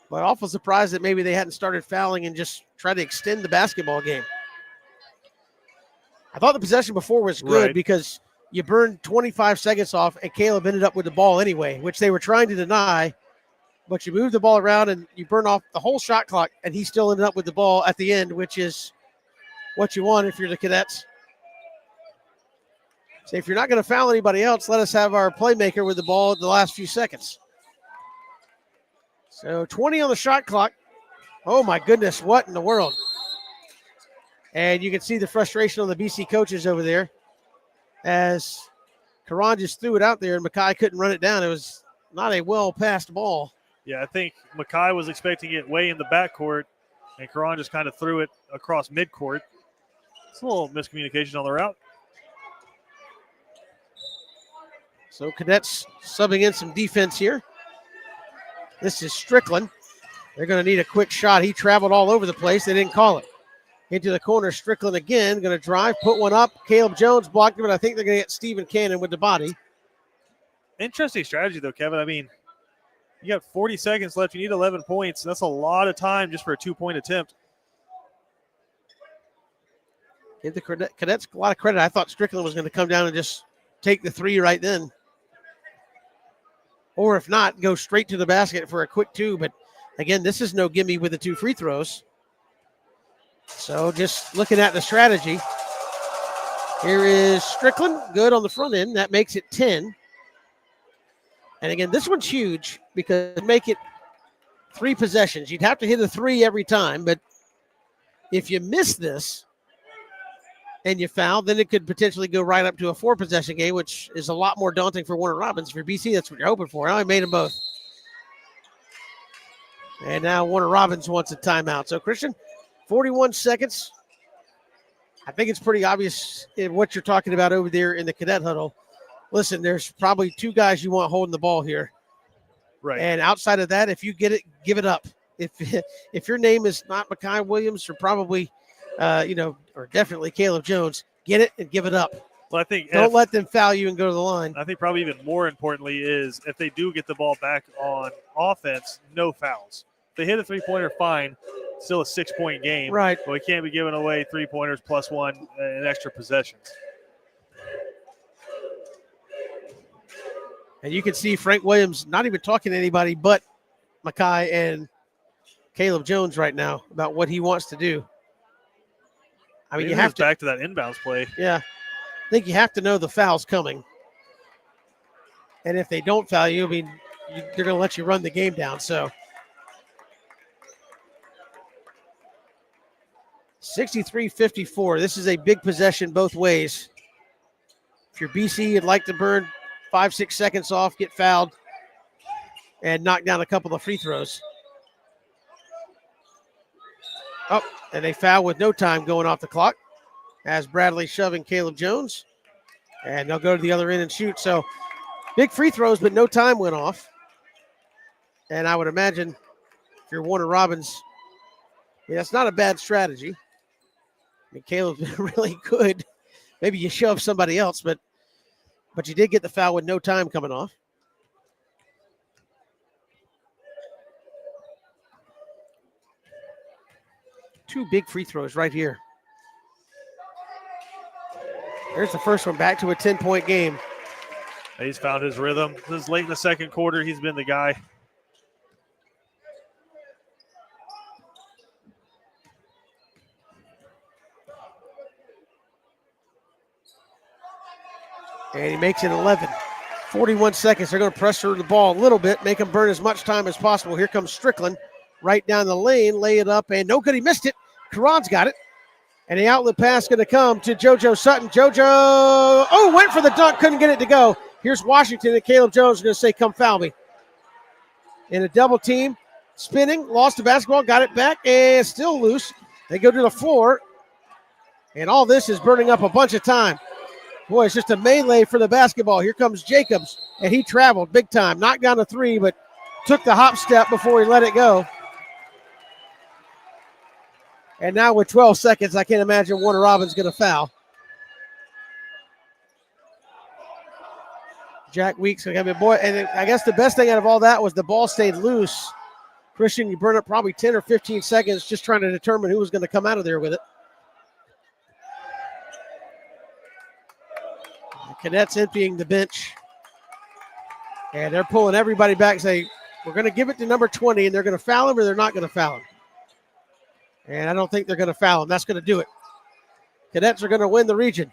But awful surprised that maybe they hadn't started fouling and just try to extend the basketball game. I thought the possession before was good because you burned 25 seconds off and Caleb ended up with the ball anyway, which they were trying to deny. But you moved the ball around and you burn off the whole shot clock, and he still ended up with the ball at the end, which is what you want if you're the Cadets. So if you're not going to foul anybody else, let us have our playmaker with the ball at the last few seconds. So 20 on the shot clock. Oh, my goodness, what in the world? And you can see the frustration on the BC coaches over there as Karan just threw it out there and Mackay couldn't run it down. It was not a well-passed ball. Yeah, I think Mackay was expecting it way in the backcourt, and Karan just kind of threw it across midcourt. It's a little miscommunication on the route. So Cadets subbing in some defense here. This is Strickland. They're going to need a quick shot. He traveled all over the place. They didn't call it. Into the corner, Strickland again. Going to drive, put one up. Caleb Jones blocked it, but I think they're going to get Stephen Cannon with the body. Interesting strategy, though, Kevin. I mean, you got 40 seconds left. You need 11 points. That's a lot of time just for a 2-point attempt. Give the Cadets a lot of credit. I thought Strickland was going to come down and just take the three right then. Or if not, go straight to the basket for a quick two. But again, this is no gimme with the 2 free throws. So just looking at the strategy. Here is Strickland, good on the front end. That makes it 10. And again, this one's huge because it make it 3 possessions. You'd have to hit a 3 every time. But if you miss this and you foul, then it could potentially go right up to a 4-possession game, which is a lot more daunting for Warner Robins. For BC, that's what you're hoping for. I made them both. And now Warner Robins wants a timeout. So, Christian, 41 seconds. I think it's pretty obvious in what you're talking about over there in the cadet huddle. Listen, there's probably 2 guys you want holding the ball here. Right. And outside of that, if you get it, give it up. If your name is not Mackay Williams or probably or definitely Caleb Jones, get it and give it up. Well, I think don't let them foul you and go to the line. I think probably even more importantly is if they do get the ball back on offense, no fouls. If they hit a 3-pointer, fine. Still a 6-point game. Right. But we can't be giving away 3-pointers plus 1 and extra possessions. And you can see Frank Williams not even talking to anybody but Mackay and Caleb Jones right now about what he wants to do. I mean, you have to back to that inbounds play. Yeah. I think you have to know the foul's coming. And if they don't foul you, I mean, they're going to let you run the game down. So 63-54. This is a big possession both ways. If you're BC, you'd like to burn 5-6 seconds off, get fouled, and knock down a couple of free throws. Oh, and they foul with no time going off the clock as Bradley shoving Caleb Jones. And they'll go to the other end and shoot. So big free throws, but no time went off. And I would imagine if you're Warner Robins, that's not a bad strategy. I mean, Caleb's really good. Maybe you shove somebody else, but you did get the foul with no time coming off. Two big free throws right here. There's the first one, back to a 10-point game. He's found his rhythm. This is late in the second quarter. He's been the guy. And he makes it 11. 41 seconds. They're going to pressure the ball a little bit, make him burn as much time as possible. Here comes Strickland right down the lane, lay it up, and no good. He missed it. Karan's got it. And the outlet pass going to come to JoJo Sutton. JoJo, went for the dunk, couldn't get it to go. Here's Washington, and Caleb Jones is going to say, come foul me. In a double team, spinning, lost the basketball, got it back, and still loose. They go to the floor, and all this is burning up a bunch of time. Boy, it's just a melee for the basketball. Here comes Jacobs, and he traveled big time. Knocked down a 3, but took the hop step before he let it go. And now with 12 seconds, I can't imagine Warner Robins going to foul. Jack Weeks going to come in. Boy, and I guess the best thing out of all that was the ball stayed loose. Christian, you burned up probably 10 or 15 seconds just trying to determine who was going to come out of there with it. The Cadets emptying the bench. And they're pulling everybody back, saying, we're going to give it to number 20, and they're going to foul him or they're not going to foul him. And I don't think they're going to foul him. That's going to do it. Cadets are going to win the region.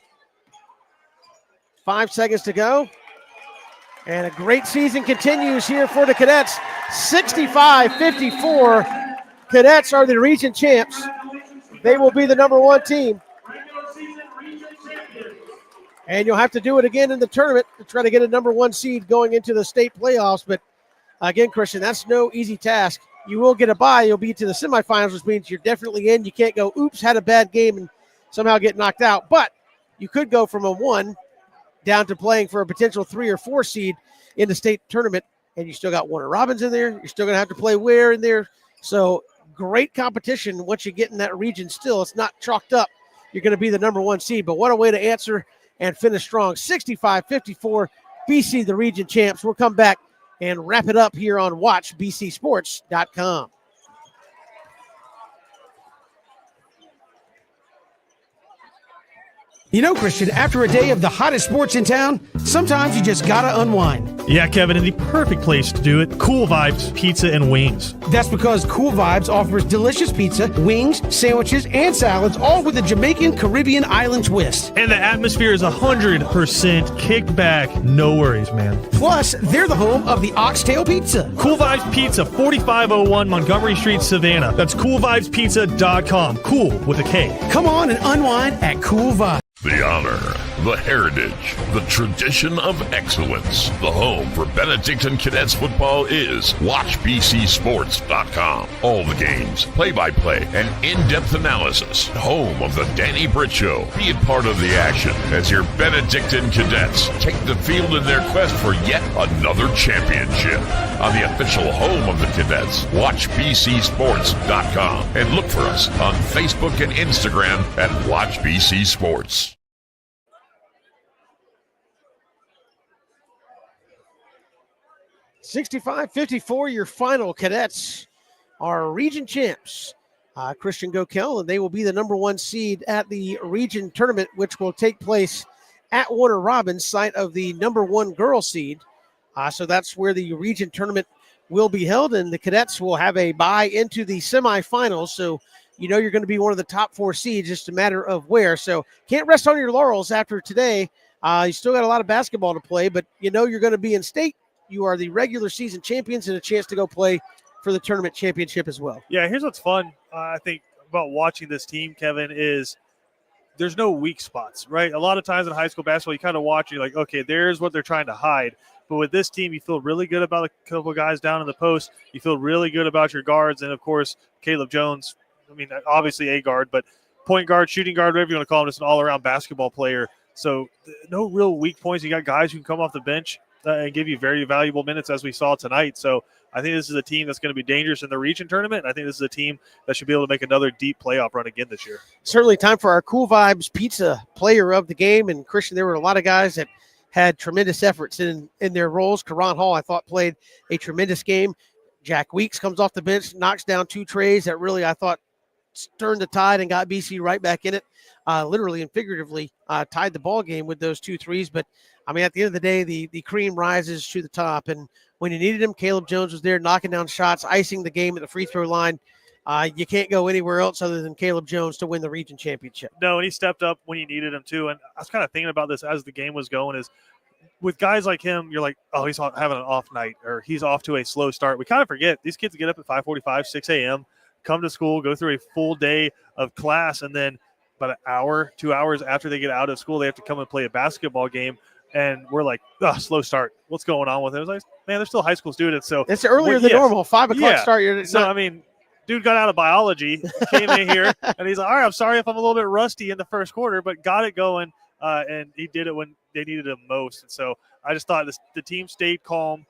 5 seconds to go. And a great season continues here for the Cadets. 65-54. Cadets are the region champs. They will be the number 1 team. And you'll have to do it again in the tournament to try to get a number 1 seed going into the state playoffs. But again, Christian, that's no easy task. You will get a bye. You'll be to the semifinals, which means you're definitely in. You can't go, oops, had a bad game and somehow get knocked out. But you could go from a 1 down to playing for a potential 3 or 4 seed in the state tournament, and you still got Warner Robins in there. You're still going to have to play Ware in there. So great competition once you get in that region still. It's not chalked up. You're going to be the number 1 seed. But what a way to answer and finish strong. 65-54, BC, the region champs. We'll come back and wrap it up here on WatchBCSports.com. You know, Christian, after a day of the hottest sports in town, sometimes you just gotta unwind. Yeah, Kevin, and the perfect place to do it, Cool Vibes Pizza and Wings. That's because Cool Vibes offers delicious pizza, wings, sandwiches, and salads, all with a Jamaican Caribbean island twist. And the atmosphere is 100% kicked back. No worries, man. Plus, they're the home of the Oxtail Pizza. Cool Vibes Pizza, 4501 Montgomery Street, Savannah. That's coolvibespizza.com. Cool with a K. Come on and unwind at Cool Vibes. The honor, the heritage, the tradition of excellence. The home for Benedictine Cadets football is WatchBCSports.com. All the games, play-by-play, and in-depth analysis. Home of the Danny Britt Show. Be a part of the action as your Benedictine Cadets take the field in their quest for yet another championship. On the official home of the Cadets, WatchBCSports.com. And look for us on Facebook and Instagram at WatchBCSports. 65-54, your final. Cadets are region champs. Christian Gokel, and they will be the number 1 seed at the region tournament, which will take place at Warner Robins, site of the number 1 girl seed. So that's where the region tournament will be held, and the Cadets will have a bye into the semifinals. So you know you're going to be one of the top 4 seeds, just a matter of where. So can't rest on your laurels after today. You still got a lot of basketball to play, but you know you're going to be in state. You are the regular season champions and a chance to go play for the tournament championship as well. Yeah, here's what's fun, I think, about watching this team, Kevin, is there's no weak spots, right? A lot of times in high school basketball, you kind of watch, you're like, okay, there's what they're trying to hide. But with this team, you feel really good about a couple of guys down in the post. You feel really good about your guards. And, of course, Caleb Jones, I mean, obviously a guard, but point guard, shooting guard, whatever you want to call him, just an all-around basketball player. So no real weak points. You got guys who can come off the bench and give you very valuable minutes, as we saw tonight. So I think this is a team that's going to be dangerous in the region tournament. And I think this is a team that should be able to make another deep playoff run again this year. Certainly time for our Cool Vibes Pizza player of the game. And, Christian, there were a lot of guys that had tremendous efforts in their roles. Karan Hall, I thought, played a tremendous game. Jack Weeks comes off the bench, knocks down 2 trays that really, I thought, turned the tide and got BC right back in it. Literally and figuratively tied the ball game with those 2 threes. But, I mean, at the end of the day, the cream rises to the top. And when you needed him, Caleb Jones was there knocking down shots, icing the game at the free throw line. You can't go anywhere else other than Caleb Jones to win the region championship. No, and he stepped up when you needed him too. And I was kind of thinking about this as the game was going is with guys like him, you're like, oh, he's having an off night or he's off to a slow start. We kind of forget these kids get up at 5:45, 6 a.m., come to school, go through a full day of class, and then about an hour, 2 hours after they get out of school, they have to come and play a basketball game. And we're like, slow start. What's going on with it? I was like, man, they're still high school students. So it's earlier than normal, 5 o'clock start. So, I mean, dude got out of biology, came in here, and he's like, all right, I'm sorry if I'm a little bit rusty in the first quarter, but got it going, and he did it when they needed him most. And so I just thought the team stayed calm.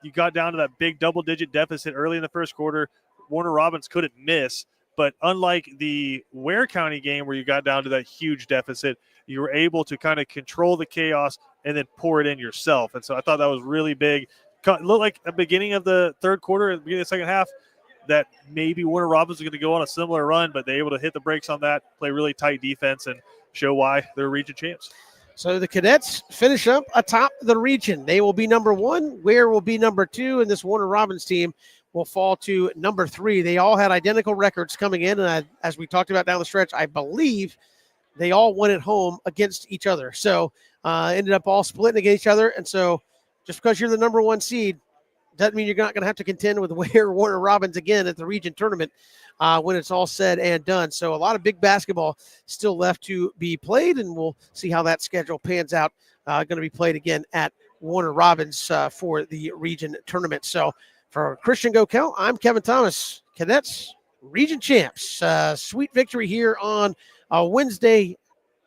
you got down to that big double-digit deficit early in the first quarter. Warner Robins couldn't miss. But unlike the Ware County game where you got down to that huge deficit, you were able to kind of control the chaos and then pour it in yourself. And so I thought that was really big. It looked like at the beginning of the third quarter, at the beginning of the second half, that maybe Warner Robins was going to go on a similar run, but they're able to hit the brakes on that, play really tight defense, and show why they're region champs. So the Cadets finish up atop the region. They will be number 1. Ware will be number 2, and this Warner Robins team will fall to number 3. They all had identical records coming in, and as we talked about down the stretch, I believe they all went at home against each other. So ended up all splitting against each other, and so just because you're the number 1 seed doesn't mean you're not going to have to contend with Ware Warner Robins again at the region tournament when it's all said and done. So a lot of big basketball still left to be played, and we'll see how that schedule pans out. Going to be played again at Warner Robins for the region tournament. So for Christian Gokel, I'm Kevin Thomas. Cadets, region champs. Sweet victory here on a Wednesday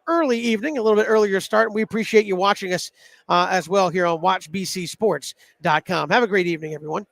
early evening, a little bit earlier start. We appreciate you watching us as well here on WatchBCSports.com. Have a great evening, everyone.